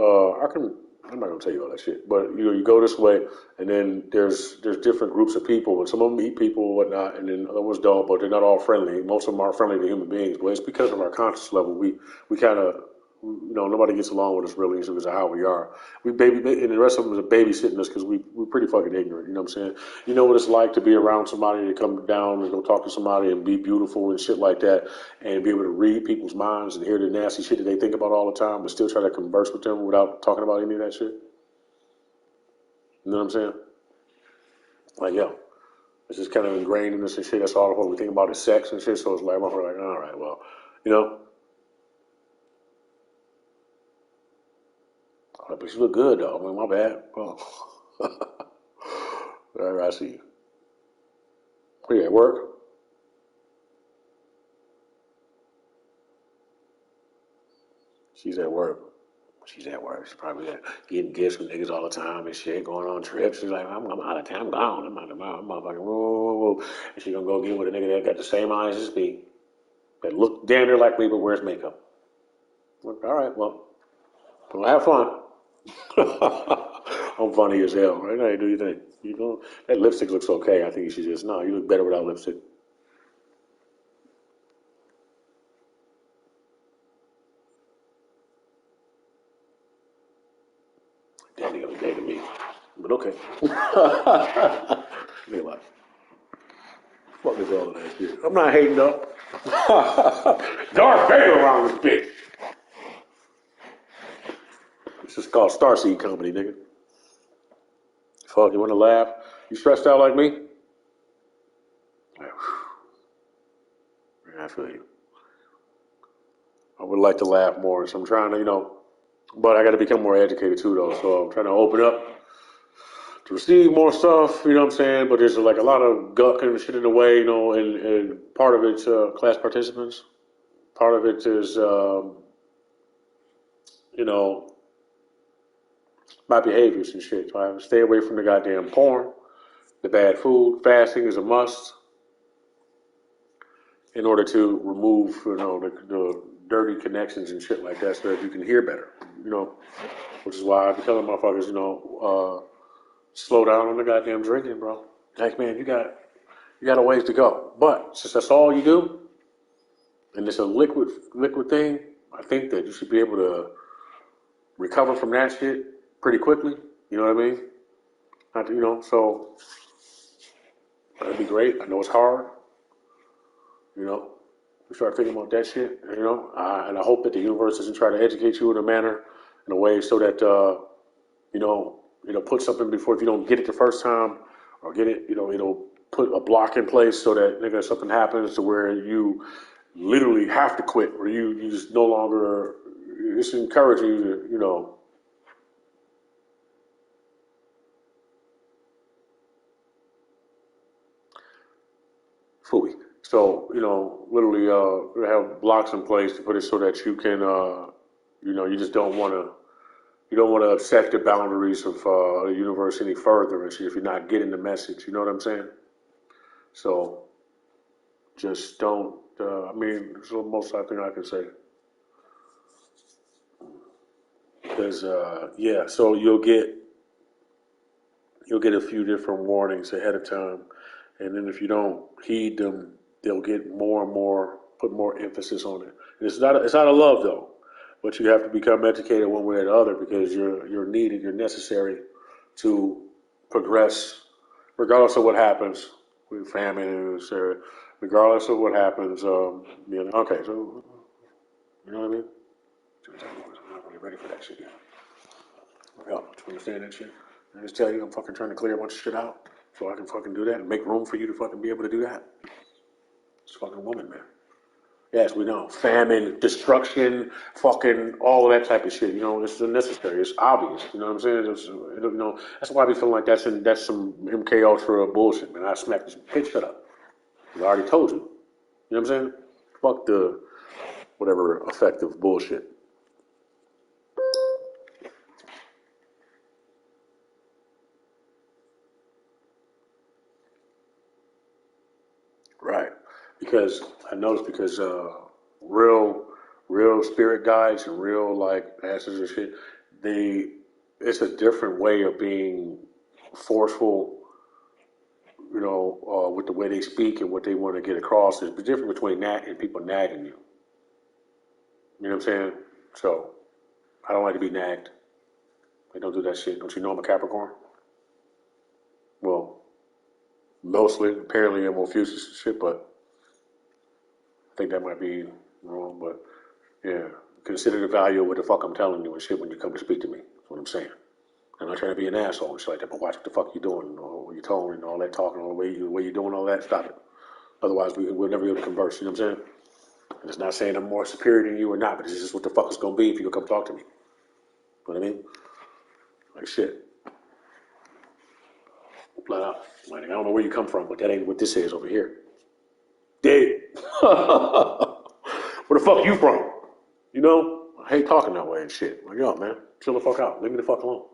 Speaker 1: I'm not gonna tell you all that shit, but you go this way, and then there's different groups of people, and some of them eat people and whatnot, and then other ones don't, but they're not all friendly. Most of them are friendly to human beings, but it's because of our conscious level. We kind of, nobody gets along with us really because of how we are. And the rest of them are babysitting us because we're pretty fucking ignorant. You know what I'm saying? You know what it's like to be around somebody to come down and go talk to somebody and be beautiful and shit like that, and be able to read people's minds and hear the nasty shit that they think about all the time, but still try to converse with them without talking about any of that shit. You know what I'm saying? Like, yo, it's just kind of ingrained in us and shit. That's all what we think about is sex and shit. So it's like, we're like, all right, well, you know. But she look good though. I mean, my bad. Oh. All right, I see you. Are you at work? She's at work. She's at work. She's probably getting gifts from niggas all the time and shit, going on trips. She's like, I'm out of town. I'm gone. I'm out of town. I'm motherfucking whoa. And she gonna go get with a nigga that got the same eyes as me, that look damn near like me but wears makeup. All right, well have fun. I'm funny as hell, right? Hey, do you think? You know, that lipstick looks okay. I think you should just, no, you look better without lipstick. Damn, the other day to me. But okay. Think about it. Fuck is all of that shit. I'm not hating though. Darth Vader around this bitch. This is called Starseed Company, nigga. Fuck, you want to laugh? You stressed out like me? I feel you. I would like to laugh more, so I'm trying to, but I got to become more educated too, though. So I'm trying to open up to receive more stuff, you know what I'm saying? But there's like a lot of guck and shit in the way, and part of it's class participants. Part of it is, my behaviors and shit. So I have to stay away from the goddamn porn, the bad food. Fasting is a must in order to remove, the dirty connections and shit like that so that you can hear better, which is why I be telling motherfuckers, slow down on the goddamn drinking, bro. Like, man, you got a ways to go. But since that's all you do, and it's a liquid thing, I think that you should be able to recover from that shit pretty quickly. You know what I mean? So that'd be great. I know it's hard. We start thinking about that shit. And I hope that the universe doesn't try to educate you in a way so that put something before if you don't get it the first time or get it, it'll put a block in place so that something happens to where you literally have to quit or you just no longer. It's encouraging you to Fully. So, literally have blocks in place to put it so that you can, you just don't want to upset the boundaries of the universe any further and see if you're not getting the message. You know what I'm saying? So, just don't, it's the most I think I can say. Because, so you'll get a few different warnings ahead of time. And then if you don't heed them, they'll get more and more, put more emphasis on it. And it's not a love though, but you have to become educated one way or the other because you're needed, you're necessary to progress, regardless of what happens with famine, regardless of what happens. Okay, so you know what I mean? I'm not really ready for that shit yet. Yeah, to understand that shit. I just tell you, I'm fucking trying to clear a bunch of shit out so I can fucking do that and make room for you to fucking be able to do that. It's a fucking woman, man. Yes, we know. Famine, destruction, fucking all of that type of shit. It's unnecessary. It's obvious. You know what I'm saying? That's why I be feeling like that's some MK Ultra bullshit, man. I smack this bitch, shut up. I already told you. You know what I'm saying? Fuck the whatever effective bullshit. Right. Because I noticed real spirit guides and real like masters and shit, it's a different way of being forceful, with the way they speak and what they want to get across. It's different between that and people nagging you. You know what I'm saying? So I don't like to be nagged. I don't do that shit. Don't you know I'm a Capricorn? Well, mostly, apparently I'm Ophiuchus and shit, but I think that might be wrong, but yeah. Consider the value of what the fuck I'm telling you and shit when you come to speak to me. That's what I'm saying. I'm not trying to be an asshole and shit like that, but watch what the fuck you doing. your tone and all that talking, all the way you're doing all that, stop it. Otherwise, we'll never be able to converse, you know what I'm saying? And it's not saying I'm more superior than you or not, but it's just what the fuck it's going to be if you come talk to me. You know what I mean? Like shit. Flat out. Like, I don't know where you come from, but that ain't what this is over here. Dead. Where the fuck you from? You know? I hate talking that way and shit. Like, yo, man, chill the fuck out. Leave me the fuck alone.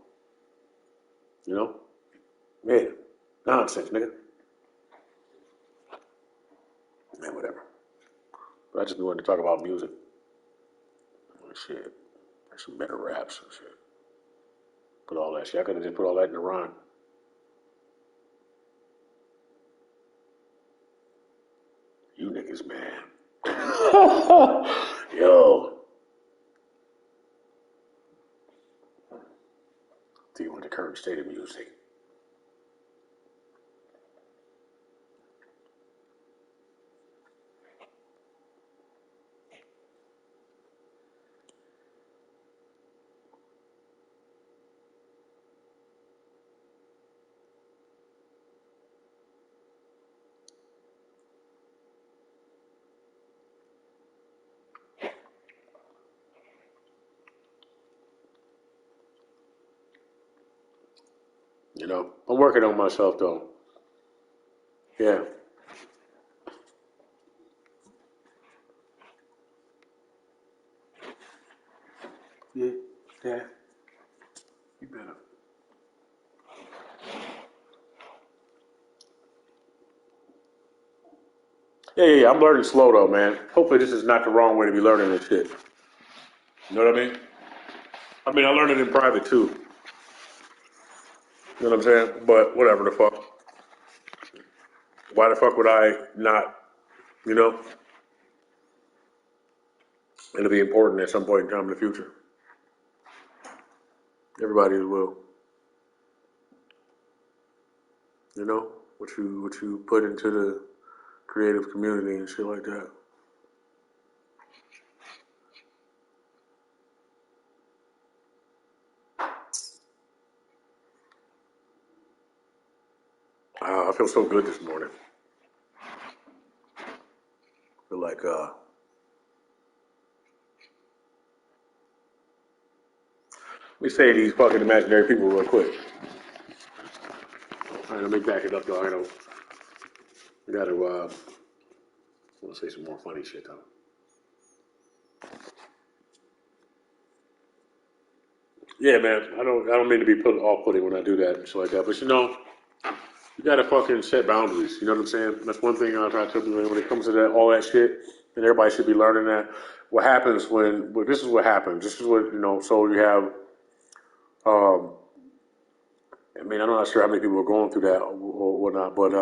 Speaker 1: You know? Yeah. Nonsense, nigga. Man, whatever. But I just be wanting to talk about music. Like, shit. There's some better raps and shit. Put all that shit. I could have just put all that in the rhyme. You niggas, man. Yo. Dealing with the current state of music. You know, I'm working on myself though. Yeah. Yeah. Yeah. You better. Yeah. I'm learning slow though, man. Hopefully this is not the wrong way to be learning this shit. You know what I mean? I mean, I learned it in private too. You know what I'm saying? But whatever the fuck. Why the fuck would I not, you know? It'll be important at some point in time in the future. Everybody will. You know? What you put into the creative community and shit like that. I feel so good this morning. I feel like let me say these fucking imaginary people real quick. All right, let me back it up, though. I gotta, I want to say some more funny shit, though. Yeah, man, I don't mean to be off-putting when I do that and shit like that, but you know, you gotta fucking set boundaries. You know what I'm saying? That's one thing I try to tell people when it comes to that, all that shit, and everybody should be learning that. What happens this is what happens. This is what, you know, so you have, I mean, I'm not sure how many people are going through that or whatnot, but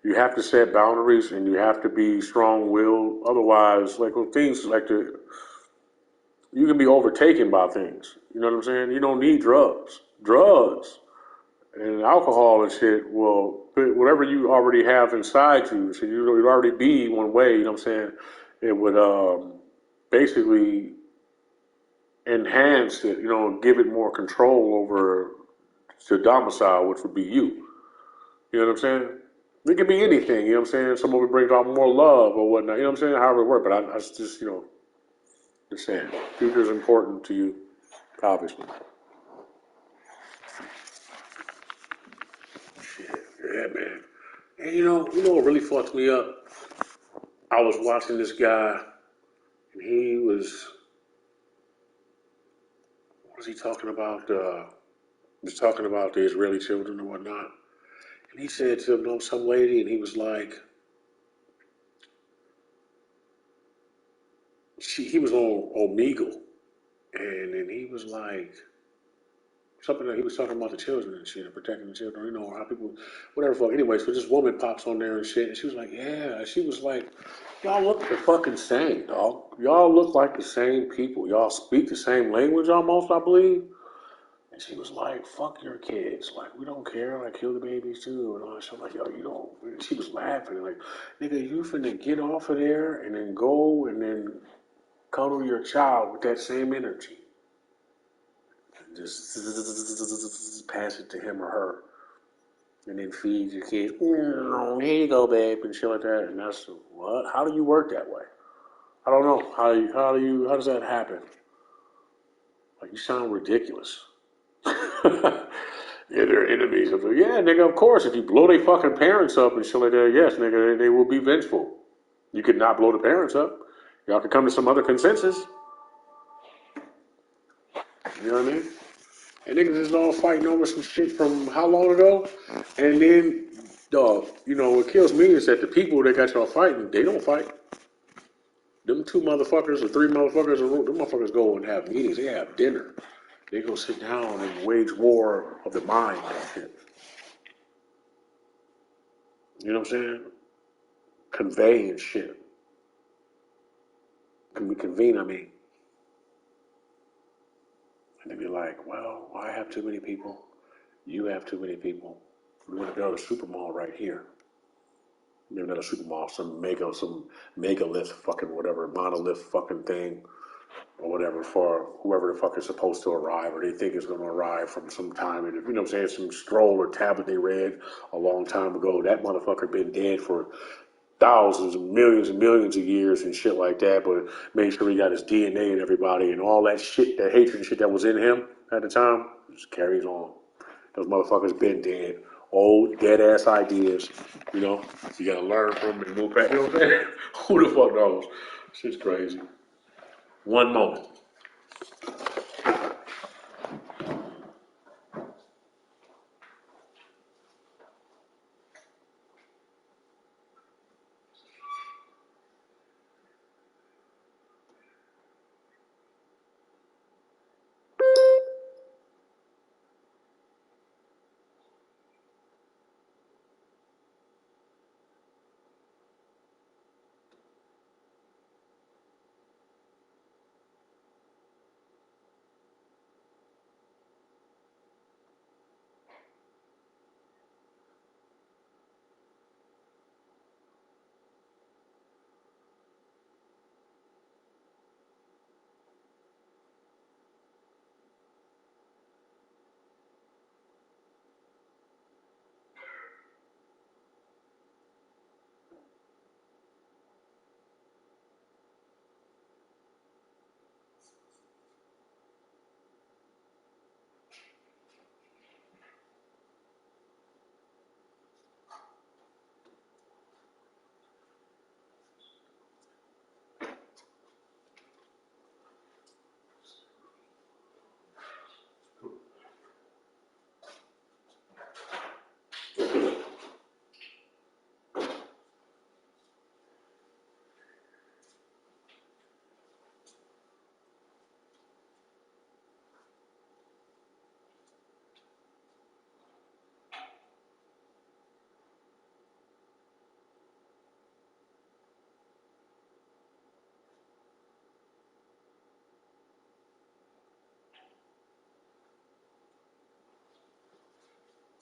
Speaker 1: you have to set boundaries and you have to be strong-willed. Otherwise, like when things like you can be overtaken by things. You know what I'm saying? You don't need drugs. Drugs and alcohol and shit will put whatever you already have inside you. So you'd already be one way. You know what I'm saying? It would basically enhance it. You know, give it more control over the domicile, which would be you. You know what I'm saying? It could be anything, you know what I'm saying? Some of it brings out more love or whatnot, you know what I'm saying? However it works, but I just, you know, just saying. Future is important to you, obviously. Shit, yeah, man. And you know what really fucked me up? I was watching this guy, and he was, what was he talking about? He was talking about the Israeli children and whatnot. And he said to some lady, and he was like, he was on Omegle, and then he was like, something that he was talking about the children and shit, and protecting the children, you know, how people, whatever fuck. Anyway, so this woman pops on there and shit, and she was like, yeah. She was like, y'all look the fucking same, dog. Y'all look like the same people. Y'all speak the same language almost, I believe. And she was like, fuck your kids. Like, we don't care. Like, kill the babies too. And all that shit. I'm like, yo, you don't. And she was laughing. Like, nigga, you finna get off of there and then go and then cuddle your child with that same energy. Just pass it to him or her. and then feed your kids. Here you go, babe, and shit like that. And that's what? How do you work that way? I don't know. How does that happen? Like, you sound ridiculous. Yeah, they're enemies. Yeah, nigga, of course. If you blow their fucking parents up and shit like that, yes, nigga, they will be vengeful. You could not blow the parents up. Y'all could come to some other consensus. You know what I mean? And niggas is all fighting over some shit from how long ago? And then, dog, you know, what kills me is that the people that got y'all fighting, they don't fight. Them two motherfuckers or three motherfuckers, them motherfuckers go and have meetings. They have dinner. They go sit down and wage war of the mind and shit. You know what I'm saying? Convey and shit. Can we convene, I mean. And they be like, well, I have too many people. You have too many people. We want to build a supermall right here. Maybe not a supermall, some megalith fucking whatever, monolith fucking thing or whatever for whoever the fuck is supposed to arrive or they think is going to arrive from some time. And, you know what I'm saying, some scroll or tablet they read a long time ago. That motherfucker been dead for thousands and millions of years and shit like that, but made sure he got his DNA and everybody and all that shit, that hatred and shit that was in him at the time, just carries on. Those motherfuckers been dead. Old, dead-ass ideas, you know? You gotta learn from them and move back, you know what I'm saying? Who the fuck knows? Shit's crazy. One moment.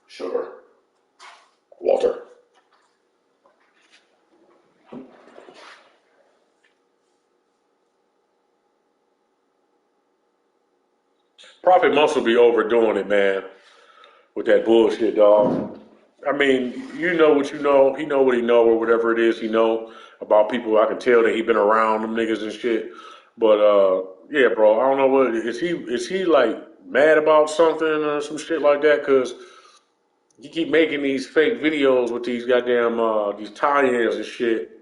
Speaker 1: Sugar. Water. Prophet Muscle be overdoing it, man, with that bullshit, dog. I mean, you know what you know. He know what he know, or whatever it is he know about people. I can tell that he been around them niggas and shit. But yeah, bro, I don't know what is he. Is he like mad about something or some shit like that? Cause you keep making these fake videos with these goddamn these tie-ins and shit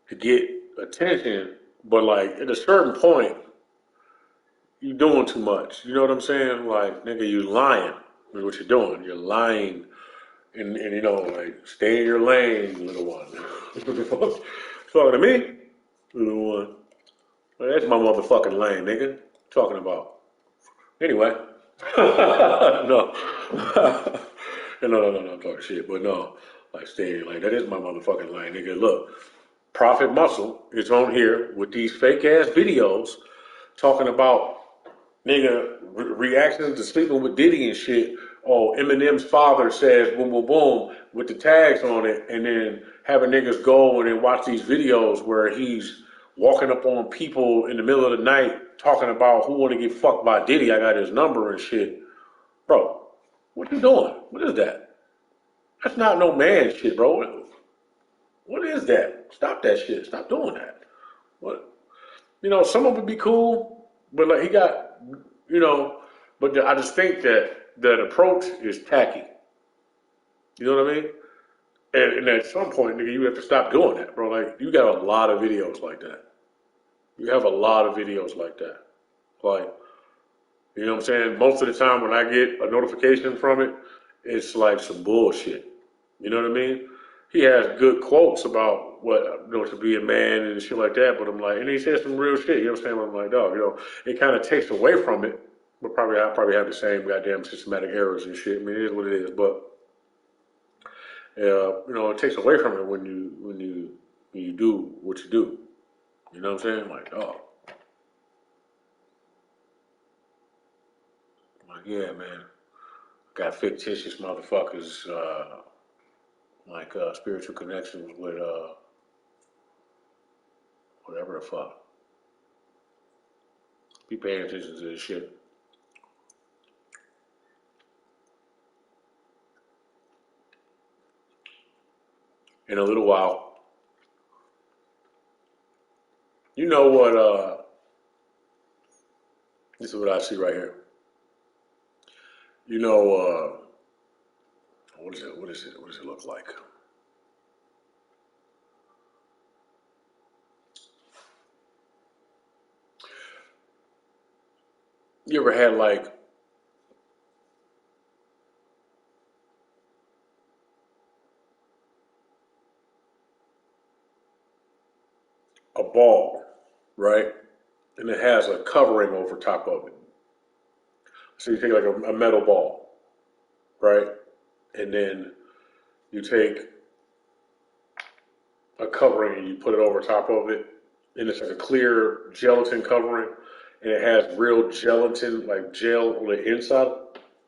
Speaker 1: to get attention. But like at a certain point, you doing too much. You know what I'm saying? Like, nigga, you lying. I mean, what you're doing. You're lying. And you know, like, stay in your lane, little one. Talking to me? Little one. Well, that's my motherfucking lane, nigga. Talking about. Anyway. No. No, I'm talking shit. But no. Like, stay, like, that is my motherfucking lane, nigga. Look. Prophet Muscle is on here with these fake ass videos talking about nigga, reactions to sleeping with Diddy and shit. Oh, Eminem's father says boom, boom, boom with the tags on it, and then having niggas go and then watch these videos where he's walking up on people in the middle of the night talking about who want to get fucked by Diddy. I got his number and shit. Bro, What you doing? What is that? That's not no man shit, bro. What is that? Stop that shit. Stop doing that. What? You know, some of it be cool, but like he got, you know, but I just think that that approach is tacky. You know what I mean? And at some point, nigga, you have to stop doing that, bro. Like, you got a lot of videos like that. You have a lot of videos like that. Like, you know what I'm saying? Most of the time when I get a notification from it, it's like some bullshit. You know what I mean? He has good quotes about what, you know, to be a man and shit like that, but I'm like, and he says some real shit, you know what I'm saying? But I'm like, dog, you know, it kind of takes away from it, but I probably have the same goddamn systematic errors and shit. I mean, it is what it is, but, you know, it takes away from it when you do what you do. You know what I'm saying? Like, oh, like, yeah, man. Got fictitious motherfuckers, spiritual connections with, whatever the fuck. Be paying attention to this shit. In a little while, you know what, this is what I see right here. You know, what is it? What is it? What does it look like? You ever had like a ball, right? And it has a covering over top of it. So you take like a metal ball, right? And then you take a covering and you put it over top of it, and it's like a clear gelatin covering, and it has real gelatin, like gel on the inside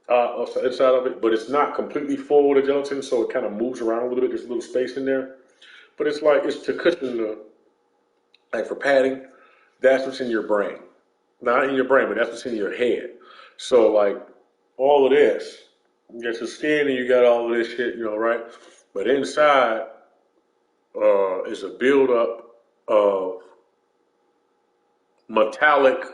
Speaker 1: of it, but it's not completely full with the gelatin, so it kind of moves around a little bit. There's a little space in there, but it's like it's to cushion the, like for padding. That's what's in your brain, not in your brain, but that's what's in your head. So like all of this, you got your skin and you got all of this shit, you know, right? But inside is a buildup of metallic,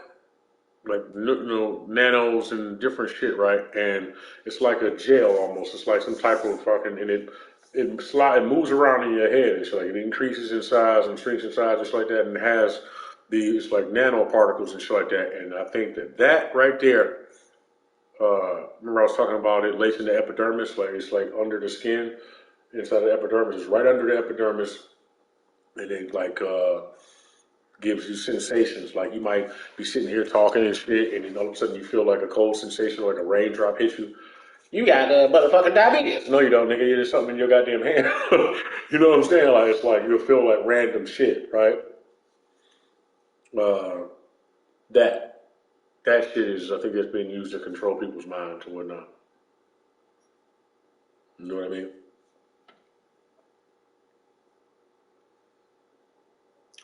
Speaker 1: like, you know, nanos and different shit, right? And it's like a gel almost. It's like some type of fucking, and it moves around in your head. It's like it increases in size and shrinks in size, just like that, and it has these like nanoparticles and shit like that. And I think that right there. Remember I was talking about it lacing the epidermis, like it's like under the skin, inside the epidermis. It's right under the epidermis, and it like gives you sensations. Like you might be sitting here talking and shit, and then all of a sudden you feel like a cold sensation, like a raindrop hits you. You got motherfucking diabetes. No, you don't, nigga. There's something in your goddamn hand. You know what I'm saying? Like it's like you'll feel like random shit, right? Uh, that that shit is, I think, it's being used to control people's minds and whatnot. You know what I mean?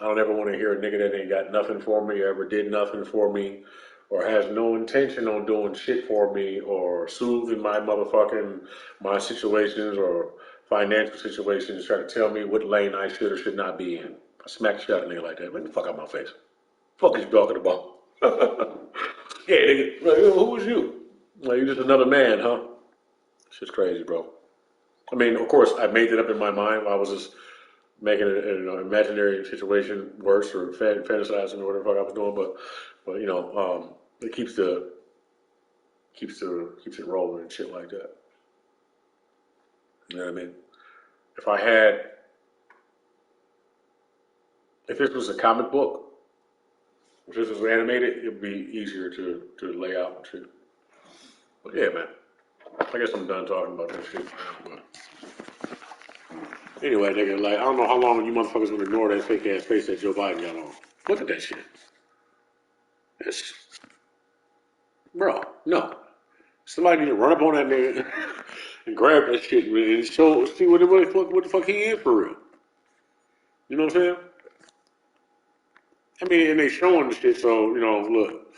Speaker 1: I don't ever want to hear a nigga that ain't got nothing for me, or ever did nothing for me, or has no intention on doing shit for me, or soothing my situations or financial situations, try to tell me what lane I should or should not be in. I smack the shit out of a nigga like that. Get the fuck out my face. Fuck is you talking about? Yeah, nigga. Like, who was you? Like, you just another man, huh? Shit's crazy, bro. I mean, of course, I made it up in my mind while I was just making an imaginary situation worse or fantasizing or whatever I was doing, but you know, it keeps it rolling and shit like that. You know what I mean? If I had, if this was a comic book, if this was animated, it'd be easier to lay out and shit. But yeah, man, I guess I'm done talking about that shit now. But anyway, nigga, like I don't know how long you motherfuckers gonna ignore that fake ass face that Joe Biden got on. Look at that shit. It's, bro, no. Somebody need to run up on that nigga and grab that shit and see what the fuck he is for real. You know what I'm saying? I mean, and they showing the shit, so you know, look.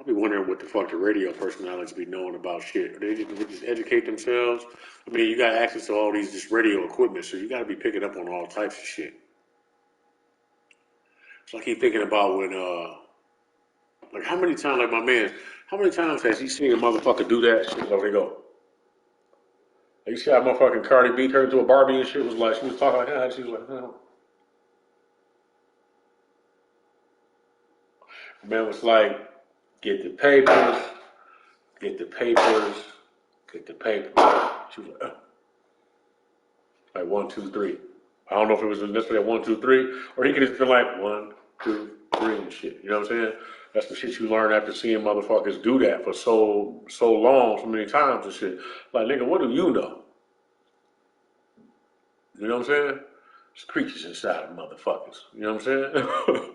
Speaker 1: I'll be wondering what the fuck the radio personalities be knowing about shit. They just educate themselves. I mean, you got access to all these just radio equipment, so you got to be picking up on all types of shit. So I keep thinking about when, like how many times, like my man, how many times has he seen a motherfucker do that shit? Like they go. Like, you see how motherfucking Cardi B turned into a Barbie and shit? Was like, she was talking like that, and she was like, oh. Man was like, get the papers, get the papers, get the papers. She was like, like 1, 2, 3. I don't know if it was necessarily a 1, 2, 3, or he could have been like 1, 2, 3 and shit. You know what I'm saying? That's the shit you learn after seeing motherfuckers do that for so long, so many times and shit. Like, nigga, what do you know? You know what I'm saying? There's creatures inside of motherfuckers. You know what I'm saying?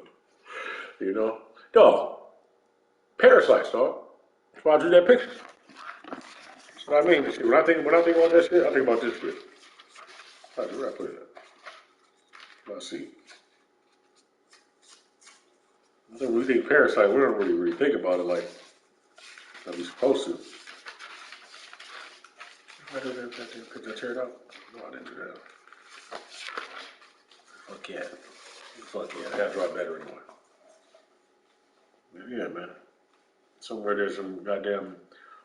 Speaker 1: You know? Dog. Parasites, dog. That's why I drew that picture. That's what I mean. When I think about that shit, I think about this shit. Where I put it at? Let's see. I think when we think parasite, we don't really think about it like we're supposed to. I did that. Could I tear it out? No, I didn't do that. Fuck yeah. Fuck yeah. I gotta draw better anyway. Yeah, man. Somewhere there's some goddamn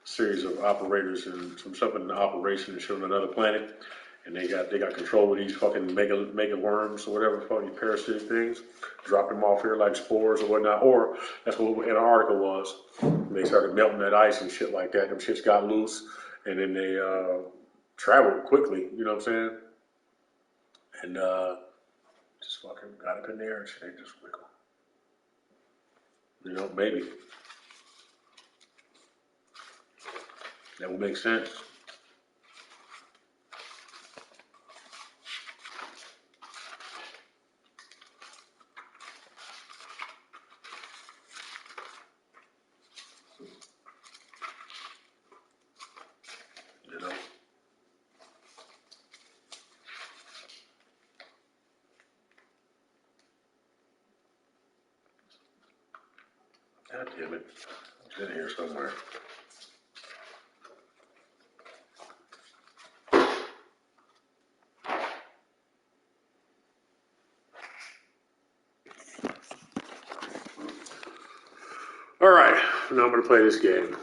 Speaker 1: series of operators and something in operation and shit on another planet, and they got control of these fucking mega worms or whatever fucking parasitic things, drop them off here like spores or whatnot. Or that's what Antarctica was. They started melting that ice and shit like that. Them shits got loose, and then they traveled quickly. You know what I'm saying? And just fucking got up in there and shit. They just wiggle. You know, maybe. That would make sense. You know? God damn it. It's in here somewhere. All right, now I'm going to play this game.